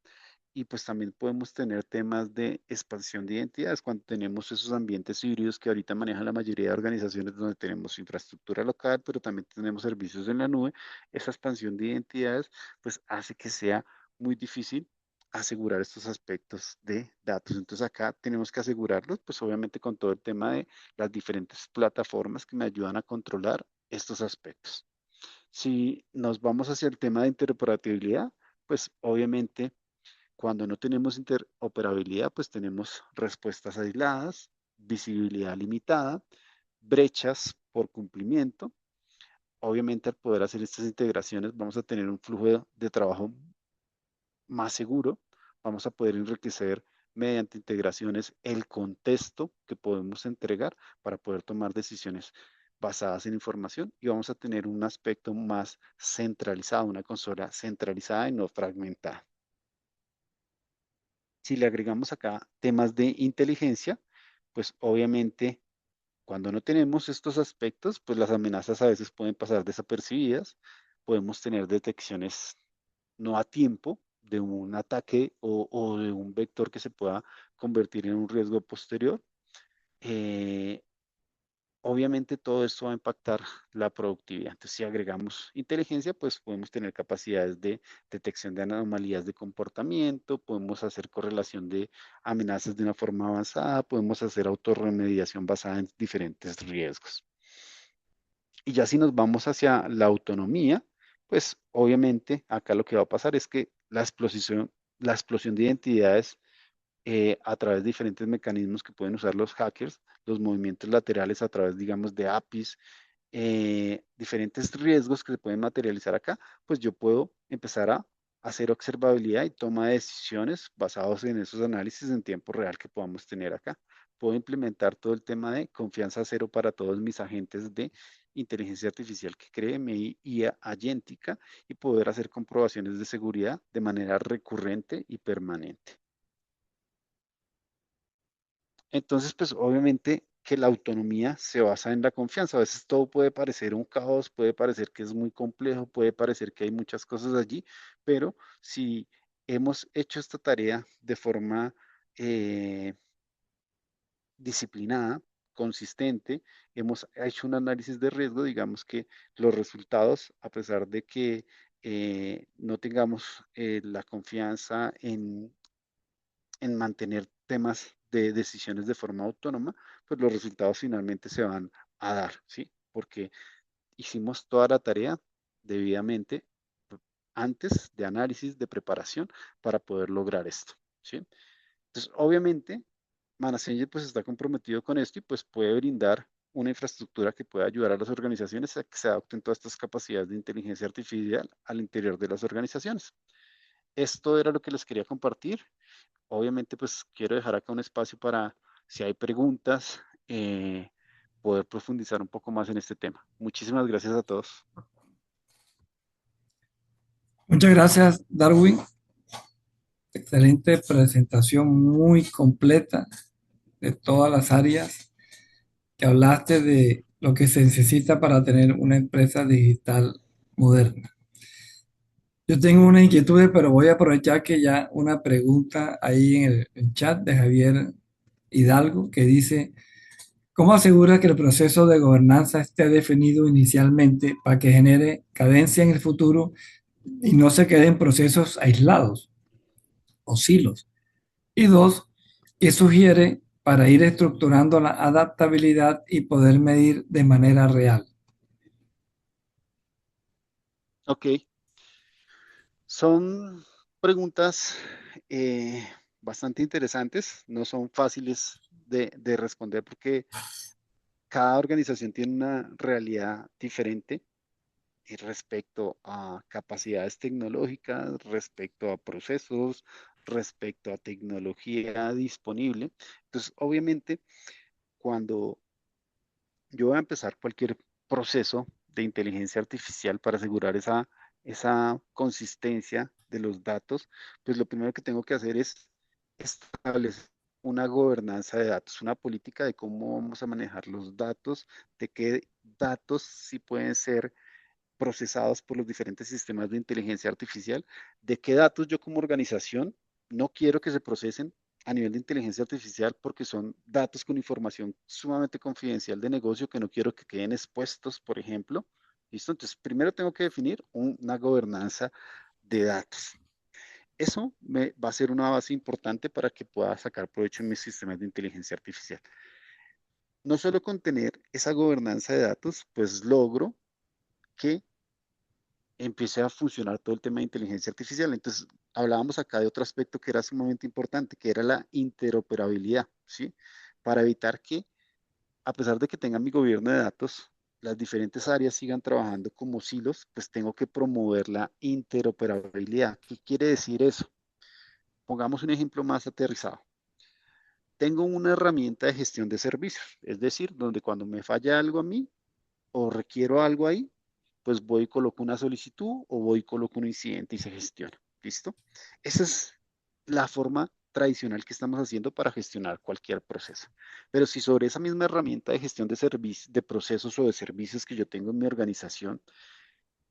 y pues también podemos tener temas de expansión de identidades cuando tenemos esos ambientes híbridos que ahorita manejan la mayoría de organizaciones donde tenemos infraestructura local, pero también tenemos servicios en la nube. Esa expansión de identidades pues hace que sea muy difícil asegurar estos aspectos de datos. Entonces acá tenemos que asegurarlos, pues obviamente con todo el tema de las diferentes plataformas que me ayudan a controlar estos aspectos. Si nos vamos hacia el tema de interoperabilidad, pues obviamente cuando no tenemos interoperabilidad, pues tenemos respuestas aisladas, visibilidad limitada, brechas por cumplimiento. Obviamente, al poder hacer estas integraciones, vamos a tener un flujo de trabajo más seguro, vamos a poder enriquecer mediante integraciones el contexto que podemos entregar para poder tomar decisiones basadas en información y vamos a tener un aspecto más centralizado, una consola centralizada y no fragmentada. Si le agregamos acá temas de inteligencia, pues obviamente cuando no tenemos estos aspectos, pues las amenazas a veces pueden pasar desapercibidas, podemos tener detecciones no a tiempo de un ataque o de un vector que se pueda convertir en un riesgo posterior. Eh, Obviamente todo esto va a impactar la productividad. Entonces, si agregamos inteligencia, pues podemos tener capacidades de detección de anomalías de comportamiento, podemos hacer correlación de amenazas de una forma avanzada, podemos hacer autorremediación basada en diferentes riesgos. Y ya si nos vamos hacia la autonomía, pues obviamente acá lo que va a pasar es que la explosión de identidades a través de diferentes mecanismos que pueden usar los hackers, los movimientos laterales a través, digamos, de APIs, diferentes riesgos que se pueden materializar acá, pues yo puedo empezar a hacer observabilidad y toma de decisiones basados en esos análisis en tiempo real que podamos tener acá. Puedo implementar todo el tema de confianza cero para todos mis agentes de inteligencia artificial que cree mi IA agéntica y poder hacer comprobaciones de seguridad de manera recurrente y permanente. Entonces, pues obviamente que la autonomía se basa en la confianza. A veces todo puede parecer un caos, puede parecer que es muy complejo, puede parecer que hay muchas cosas allí, pero si hemos hecho esta tarea de forma eh, disciplinada, consistente, hemos hecho un análisis de riesgo, digamos que los resultados, a pesar de que no tengamos la confianza en mantener temas de decisiones de forma autónoma, pues los resultados finalmente se van a dar, ¿sí? Porque hicimos toda la tarea debidamente antes de análisis, de preparación, para poder lograr esto, ¿sí? Entonces, obviamente, Manasengit pues está comprometido con esto y pues puede brindar una infraestructura que pueda ayudar a las organizaciones a que se adopten todas estas capacidades de inteligencia artificial al interior de las organizaciones. Esto era lo que les quería compartir. Obviamente, pues quiero dejar acá un espacio para, si hay preguntas, poder profundizar un poco más en este tema. Muchísimas gracias a todos.
Muchas gracias, Darwin. Excelente presentación, muy completa de todas las áreas que hablaste de lo que se necesita para tener una empresa digital moderna. Yo tengo una inquietud, pero voy a aprovechar que ya una pregunta ahí en el chat de Javier Hidalgo que dice, ¿cómo asegura que el proceso de gobernanza esté definido inicialmente para que genere cadencia en el futuro y no se queden procesos aislados o silos? Y dos, ¿qué sugiere para ir estructurando la adaptabilidad y poder medir de manera real?
Ok, son preguntas bastante interesantes, no son fáciles de responder porque cada organización tiene una realidad diferente respecto a capacidades tecnológicas, respecto a procesos, respecto a tecnología disponible. Entonces, obviamente, cuando yo voy a empezar cualquier proceso de inteligencia artificial para asegurar esa consistencia de los datos, pues lo primero que tengo que hacer es establecer una gobernanza de datos, una política de cómo vamos a manejar los datos, de qué datos sí pueden ser procesados por los diferentes sistemas de inteligencia artificial, de qué datos yo como organización no quiero que se procesen a nivel de inteligencia artificial porque son datos con información sumamente confidencial de negocio que no quiero que queden expuestos, por ejemplo. ¿Listo? Entonces, primero tengo que definir una gobernanza de datos. Eso va a ser una base importante para que pueda sacar provecho en mis sistemas de inteligencia artificial. No solo con tener esa gobernanza de datos, pues logro que empiece a funcionar todo el tema de inteligencia artificial. Entonces, hablábamos acá de otro aspecto que era sumamente importante, que era la interoperabilidad, ¿sí? Para evitar que, a pesar de que tenga mi gobierno de datos, las diferentes áreas sigan trabajando como silos, pues tengo que promover la interoperabilidad. ¿Qué quiere decir eso? Pongamos un ejemplo más aterrizado. Tengo una herramienta de gestión de servicios, es decir, donde cuando me falla algo a mí o requiero algo ahí, pues voy y coloco una solicitud o voy y coloco un incidente y se gestiona. ¿Listo? Esa es la forma tradicional que estamos haciendo para gestionar cualquier proceso. Pero si sobre esa misma herramienta de gestión de servicios, de procesos o de servicios que yo tengo en mi organización,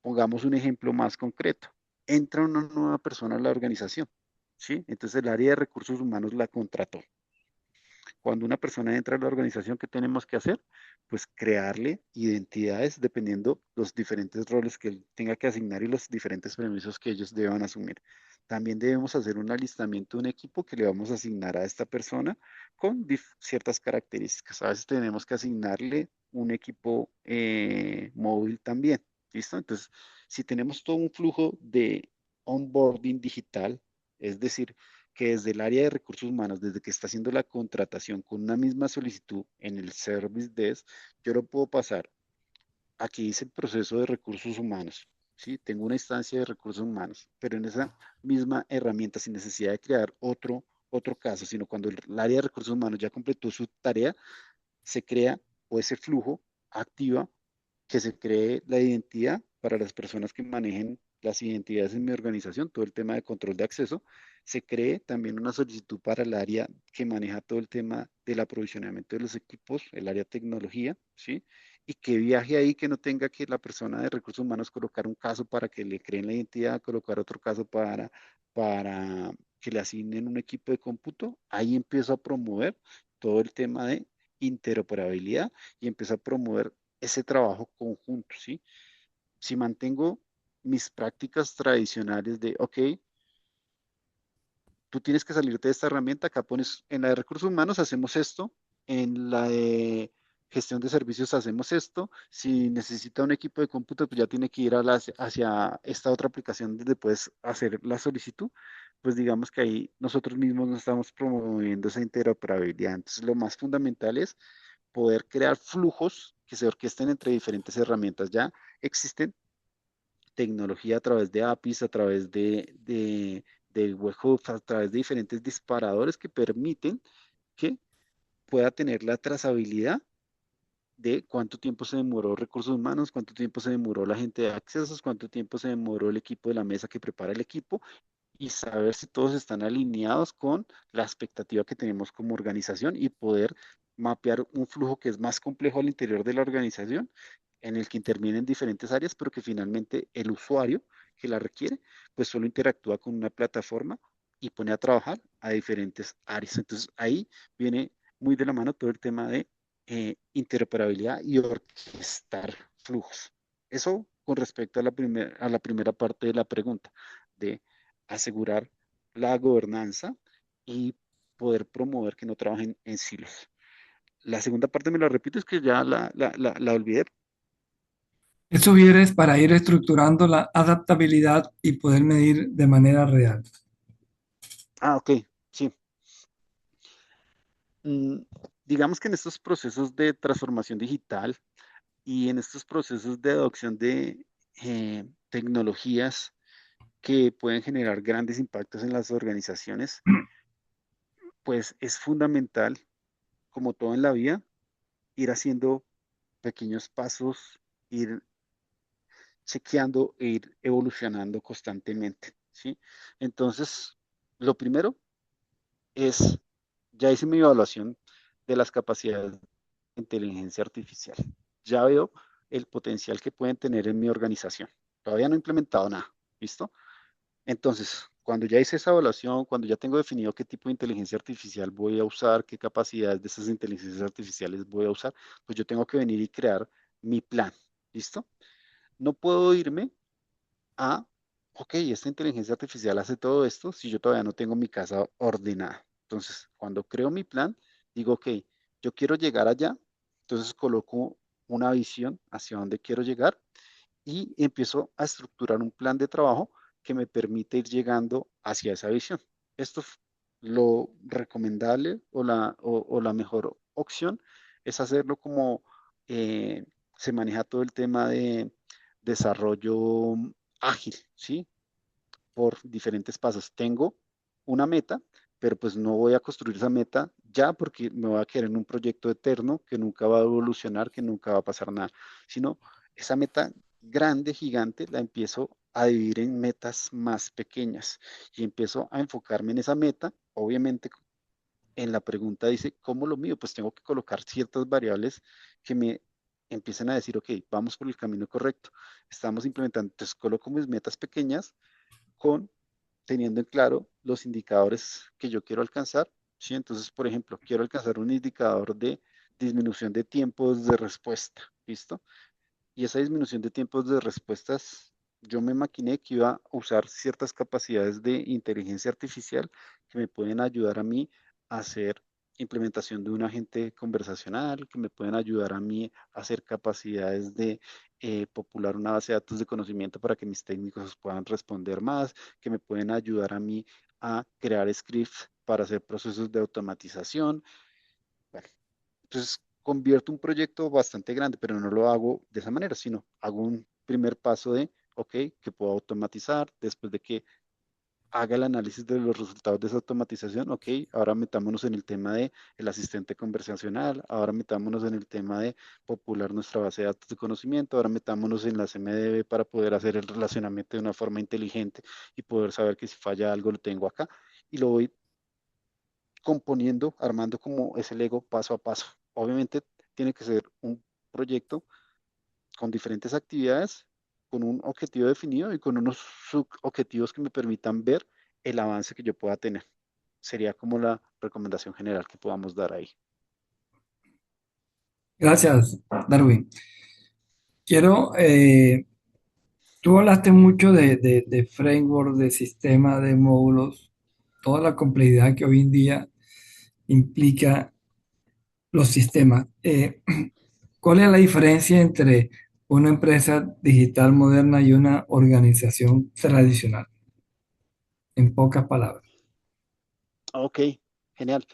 pongamos un ejemplo más concreto. Entra una nueva persona a la organización, ¿sí? Entonces el área de recursos humanos la contrató. Cuando una persona entra a la organización, ¿qué tenemos que hacer? Pues crearle identidades dependiendo los diferentes roles que él tenga que asignar y los diferentes permisos que ellos deban asumir. También debemos hacer un alistamiento de un equipo que le vamos a asignar a esta persona con ciertas características. A veces tenemos que asignarle un equipo móvil también. ¿Listo? Entonces, si tenemos todo un flujo de onboarding digital, es decir, que desde el área de recursos humanos, desde que está haciendo la contratación con una misma solicitud en el Service Desk, yo lo puedo pasar. Aquí dice el proceso de recursos humanos. ¿Sí? Tengo una instancia de recursos humanos, pero en esa misma herramienta, sin necesidad de crear otro caso, sino cuando el área de recursos humanos ya completó su tarea, se crea o ese flujo activa que se cree la identidad para las personas que manejen las identidades en mi organización, todo el tema de control de acceso. Se cree también una solicitud para el área que maneja todo el tema del aprovisionamiento de los equipos, el área tecnología, ¿sí? Y que viaje ahí, que no tenga que la persona de recursos humanos colocar un caso para que le creen la identidad, colocar otro caso para que le asignen un equipo de cómputo. Ahí empiezo a promover todo el tema de interoperabilidad y empiezo a promover ese trabajo conjunto, ¿sí? Si mantengo mis prácticas tradicionales de, ok, tú tienes que salirte de esta herramienta, acá pones, en la de recursos humanos hacemos esto, en la de gestión de servicios hacemos esto, si necesita un equipo de cómputo, pues ya tiene que ir hacia esta otra aplicación donde puedes hacer la solicitud, pues digamos que ahí nosotros mismos no estamos promoviendo esa interoperabilidad. Entonces, lo más fundamental es poder crear flujos que se orquesten entre diferentes herramientas. Ya existen tecnología a través de APIs, a través de webhooks, a través de diferentes disparadores que permiten que pueda tener la trazabilidad de cuánto tiempo se demoró recursos humanos, cuánto tiempo se demoró la gente de accesos, cuánto tiempo se demoró el equipo de la mesa que prepara el equipo y saber si todos están alineados con la expectativa que tenemos como organización y poder mapear un flujo que es más complejo al interior de la organización, en el que intervienen diferentes áreas, pero que finalmente el usuario que la requiere, pues solo interactúa con una plataforma y pone a trabajar a diferentes áreas. Entonces ahí viene muy de la mano todo el tema de interoperabilidad y orquestar flujos. Eso con respecto a a la primera parte de la pregunta, de asegurar la gobernanza y poder promover que no trabajen en silos. La segunda parte me la repito, es que ya la olvidé.
Eso viene para ir estructurando la adaptabilidad y poder medir de manera real.
Ah, ok, sí. Mm, digamos que en estos procesos de transformación digital y en estos procesos de adopción de tecnologías que pueden generar grandes impactos en las organizaciones, pues es fundamental, como todo en la vida, ir haciendo pequeños pasos, ir chequeando e ir evolucionando constantemente, ¿sí? Entonces, lo primero es, ya hice mi evaluación de las capacidades de inteligencia artificial. Ya veo el potencial que pueden tener en mi organización. Todavía no he implementado nada, ¿listo? Entonces, cuando ya hice esa evaluación, cuando ya tengo definido qué tipo de inteligencia artificial voy a usar, qué capacidades de esas inteligencias artificiales voy a usar, pues yo tengo que venir y crear mi plan, ¿listo? No puedo irme a, ok, esta inteligencia artificial hace todo esto si yo todavía no tengo mi casa ordenada. Entonces, cuando creo mi plan, digo, ok, yo quiero llegar allá, entonces coloco una visión hacia dónde quiero llegar y empiezo a estructurar un plan de trabajo que me permite ir llegando hacia esa visión. Esto es lo recomendable o la mejor opción es hacerlo como se maneja todo el tema de desarrollo ágil, ¿sí? Por diferentes pasos. Tengo una meta, pero pues no voy a construir esa meta ya porque me voy a quedar en un proyecto eterno que nunca va a evolucionar, que nunca va a pasar nada, sino esa meta grande, gigante, la empiezo a dividir en metas más pequeñas y empiezo a enfocarme en esa meta. Obviamente, en la pregunta dice, ¿cómo lo mío? Pues tengo que colocar ciertas variables que me empiecen a decir, ok, vamos por el camino correcto. Estamos implementando, entonces coloco mis metas pequeñas con teniendo en claro los indicadores que yo quiero alcanzar, ¿sí? Entonces, por ejemplo, quiero alcanzar un indicador de disminución de tiempos de respuesta, ¿listo? Y esa disminución de tiempos de respuestas, yo me maquiné que iba a usar ciertas capacidades de inteligencia artificial que me pueden ayudar a mí a hacer implementación de un agente conversacional, que me pueden ayudar a mí a hacer capacidades de popular una base de datos de conocimiento para que mis técnicos puedan responder más, que me pueden ayudar a mí a crear scripts para hacer procesos de automatización. Bueno, entonces convierto un proyecto bastante grande, pero no lo hago de esa manera, sino hago un primer paso de, ok, que puedo automatizar, después de que haga el análisis de los resultados de esa automatización, ok, ahora metámonos en el tema de el asistente conversacional, ahora metámonos en el tema de popular nuestra base de datos de conocimiento, ahora metámonos en las MDB para poder hacer el relacionamiento de una forma inteligente y poder saber que si falla algo lo tengo acá y lo voy componiendo, armando como ese Lego paso a paso. Obviamente tiene que ser un proyecto con diferentes actividades, con un objetivo definido y con unos subobjetivos que me permitan ver el avance que yo pueda tener. Sería como la recomendación general que podamos dar ahí.
Gracias, Darwin. Quiero, tú hablaste mucho de framework, de sistema, de módulos, toda la complejidad que hoy en día implica los sistemas. ¿Cuál es la diferencia entre una empresa digital moderna y una organización tradicional? En pocas palabras.
Ok, genial.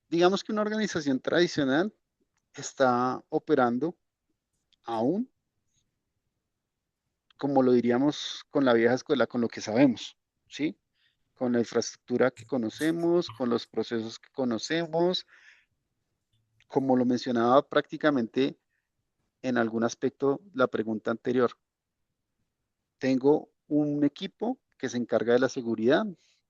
Digamos que una organización tradicional está operando aún, como lo diríamos con la vieja escuela, con lo que sabemos, ¿sí? Con la infraestructura que conocemos, con los procesos que conocemos, como lo mencionaba prácticamente en algún aspecto la pregunta anterior. Tengo un equipo que se encarga de la seguridad,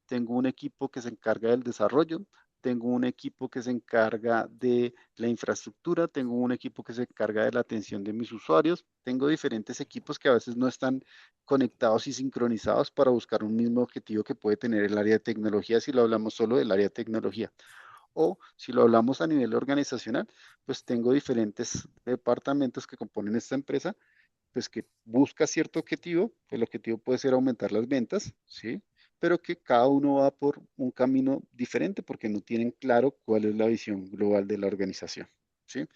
tengo un equipo que se encarga del desarrollo, tengo un equipo que se encarga de la infraestructura, tengo un equipo que se encarga de la atención de mis usuarios, tengo diferentes equipos que a veces no están conectados y sincronizados para buscar un mismo objetivo que puede tener el área de tecnología si lo hablamos solo del área de tecnología. O si lo hablamos a nivel organizacional, pues tengo diferentes departamentos que componen esta empresa pues que busca cierto objetivo, el objetivo puede ser aumentar las ventas, ¿sí? Pero que cada uno va por un camino diferente porque no tienen claro cuál es la visión global de la organización, ¿sí?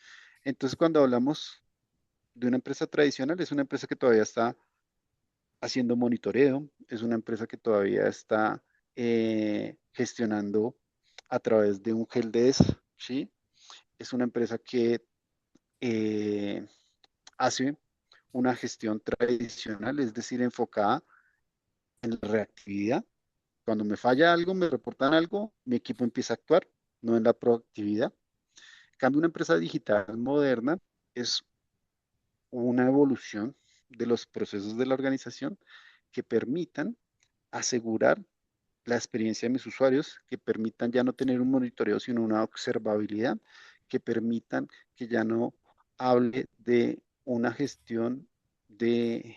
Entonces, cuando hablamos de una empresa tradicional, es una empresa que todavía está haciendo monitoreo, es una empresa que todavía está gestionando a través de un helpdesk, ¿sí? Es una empresa que eh, hace una gestión tradicional, es decir, enfocada en la reactividad. Cuando me falla algo, me reportan algo, mi equipo empieza a actuar, no en la proactividad. En cambio, una empresa digital moderna es una evolución de los procesos de la organización que permitan asegurar la experiencia de mis usuarios, que permitan ya no tener un monitoreo, sino una observabilidad, que permitan que ya no hable de una gestión de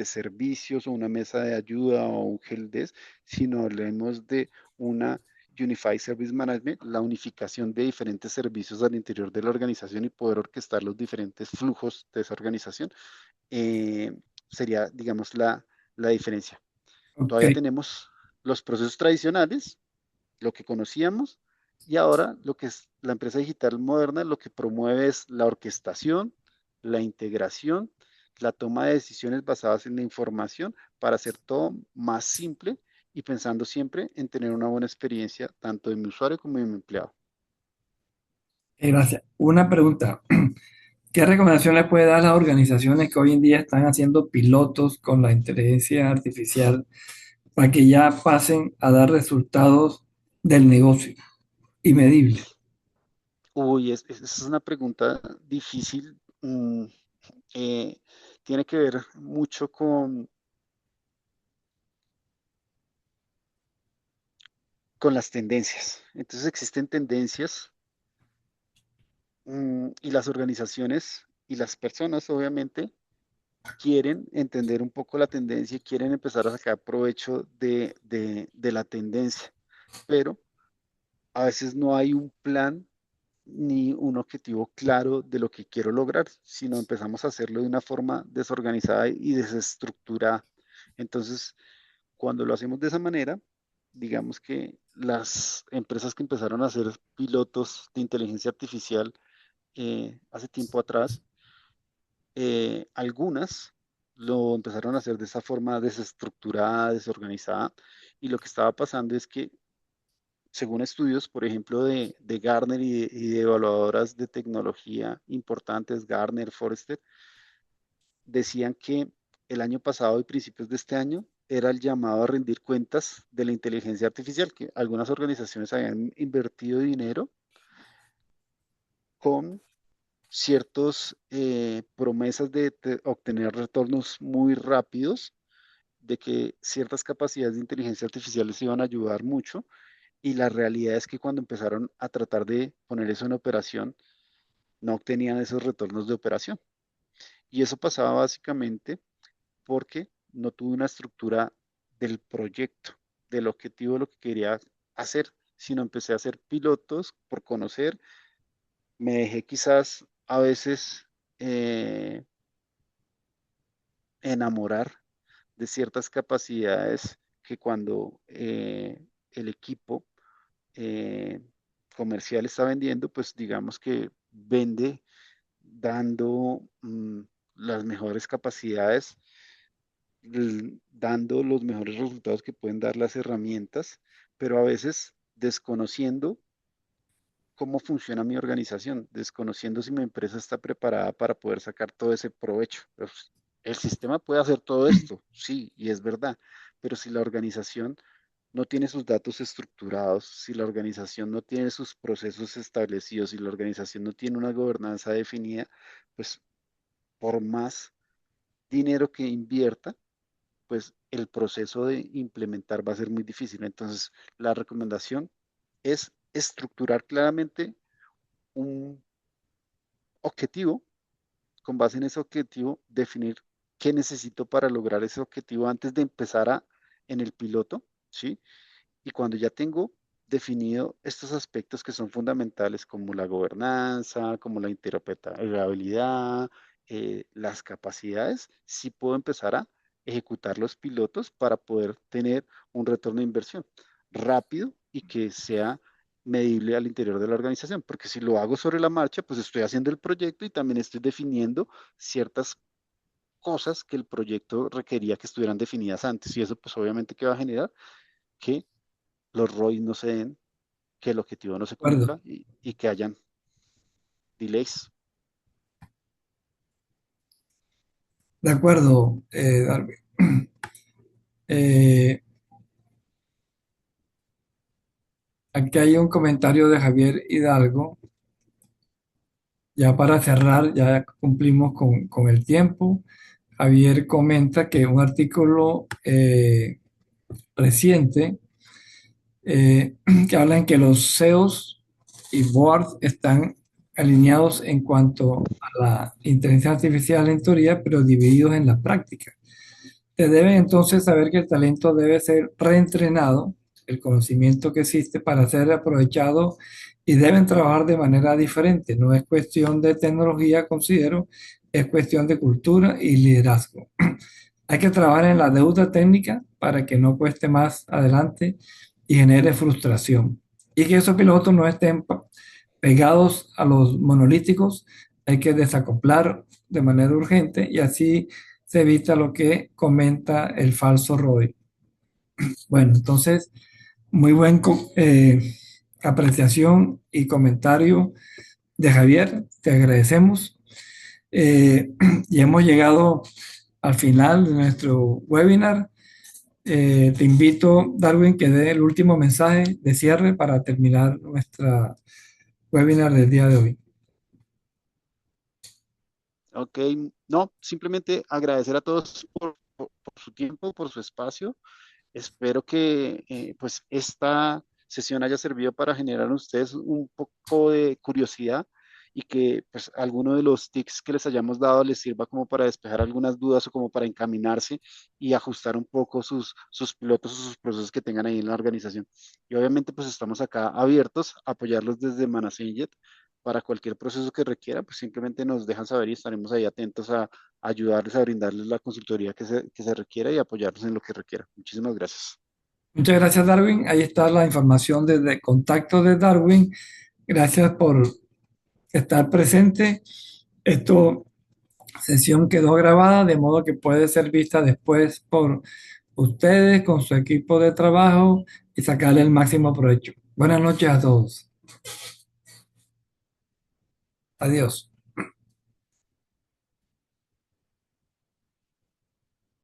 servicios o una mesa de ayuda o un helpdesk, sino hablemos de una Unified Service Management, la unificación de diferentes servicios al interior de la organización y poder orquestar los diferentes flujos de esa organización, eh, sería, digamos, la diferencia.
Ok,
Todavía tenemos los procesos tradicionales, lo que conocíamos, y ahora lo que es la empresa digital moderna, lo que promueve es la orquestación, la integración, la toma de decisiones basadas en la información para hacer todo más simple y pensando siempre en tener una buena experiencia tanto de mi usuario como de mi empleado.
gracias. Una pregunta. ¿Qué recomendación le puede dar a las organizaciones que hoy en día están haciendo pilotos con la inteligencia artificial para que ya pasen a dar resultados del negocio y medibles?
Uy, es una pregunta difícil. Eh, Tiene que ver mucho con las tendencias. Entonces existen tendencias y las organizaciones y las personas obviamente quieren entender un poco la tendencia y quieren empezar a sacar provecho de la tendencia, pero a veces no hay un plan ni un objetivo claro de lo que quiero lograr, sino empezamos a hacerlo de una forma desorganizada y desestructurada. Entonces, cuando lo hacemos de esa manera, digamos que las empresas que empezaron a hacer pilotos de inteligencia artificial hace tiempo atrás, algunas lo empezaron a hacer de esa forma desestructurada, desorganizada, y lo que estaba pasando es que, según estudios, por ejemplo, de Gartner y de evaluadoras de tecnología importantes, Gartner, Forrester, decían que el año pasado y principios de este año era el llamado a rendir cuentas de la inteligencia artificial, que algunas organizaciones habían invertido dinero con ciertas promesas de obtener retornos muy rápidos, de que ciertas capacidades de inteligencia artificial les iban a ayudar mucho, y la realidad es que cuando empezaron a tratar de poner eso en operación, no obtenían esos retornos de operación. Y eso pasaba básicamente porque no tuve una estructura del proyecto, del objetivo de lo que quería hacer, sino empecé a hacer pilotos por conocer, me dejé quizás a veces eh, enamorar de ciertas capacidades que cuando el equipo eh, comercial está vendiendo, pues digamos que vende dando las mejores capacidades, dando los mejores resultados que pueden dar las herramientas, pero a veces desconociendo cómo funciona mi organización, desconociendo si mi empresa está preparada para poder sacar todo ese provecho. Pues, el sistema puede hacer todo esto, sí, y es verdad, pero si la organización no tiene sus datos estructurados, si la organización no tiene sus procesos establecidos, si la organización no tiene una gobernanza definida, pues por más dinero que invierta, pues el proceso de implementar va a ser muy difícil. Entonces, la recomendación es estructurar claramente un objetivo, con base en ese objetivo, definir qué necesito para lograr ese objetivo antes de empezar en el piloto, ¿sí? Y cuando ya tengo definido estos aspectos que son fundamentales, como la gobernanza, como la interoperabilidad, las capacidades, sí puedo empezar a ejecutar los pilotos para poder tener un retorno de inversión rápido y que sea medible al interior de la organización, porque si lo hago sobre la marcha, pues estoy haciendo el proyecto y también estoy definiendo ciertas cosas que el proyecto requería que estuvieran definidas antes, y eso pues obviamente que va a generar que los ROI no se den, que el objetivo no se
De acuerdo,
cumpla y que hayan delays.
de acuerdo, Darwin. Eh, Aquí hay un comentario de Javier Hidalgo. Ya para cerrar, ya cumplimos con el tiempo. Javier comenta que un artículo reciente que habla en que los CEOs y boards están alineados en cuanto a la inteligencia artificial en teoría, pero divididos en la práctica. Se debe entonces saber que el talento debe ser reentrenado, el conocimiento que existe para ser aprovechado y deben trabajar de manera diferente. No es cuestión de tecnología, considero, es cuestión de cultura y liderazgo. Hay que trabajar en la deuda técnica para que no cueste más adelante y genere frustración. Y que esos pilotos no estén pegados a los monolíticos, hay que desacoplar de manera urgente y así se evita lo que comenta el falso Roy. Bueno, entonces, muy buen apreciación y comentario de Javier, te agradecemos. Y hemos llegado al final de nuestro webinar. Te invito, Darwin, que dé el último mensaje de cierre para terminar nuestra webinar del día de hoy.
Ok, no, simplemente agradecer a todos por su tiempo, por su espacio. Espero que pues esta sesión haya servido para generar en ustedes un poco de curiosidad y que pues alguno de los tips que les hayamos dado les sirva como para despejar algunas dudas o como para encaminarse y ajustar un poco sus pilotos o sus procesos que tengan ahí en la organización. Y obviamente pues estamos acá abiertos a apoyarlos desde Manassangeit para cualquier proceso que requiera, pues simplemente nos dejan saber y estaremos ahí atentos a ayudarles a brindarles la consultoría que se requiera y apoyarlos en lo que requiera. Muchísimas gracias.
Muchas gracias, Darwin. Ahí está la información de contacto de Darwin. Gracias por estar presente. Esto sesión quedó grabada, de modo que puede ser vista después por ustedes con su equipo de trabajo y sacarle el máximo provecho. Buenas noches a todos. Adiós.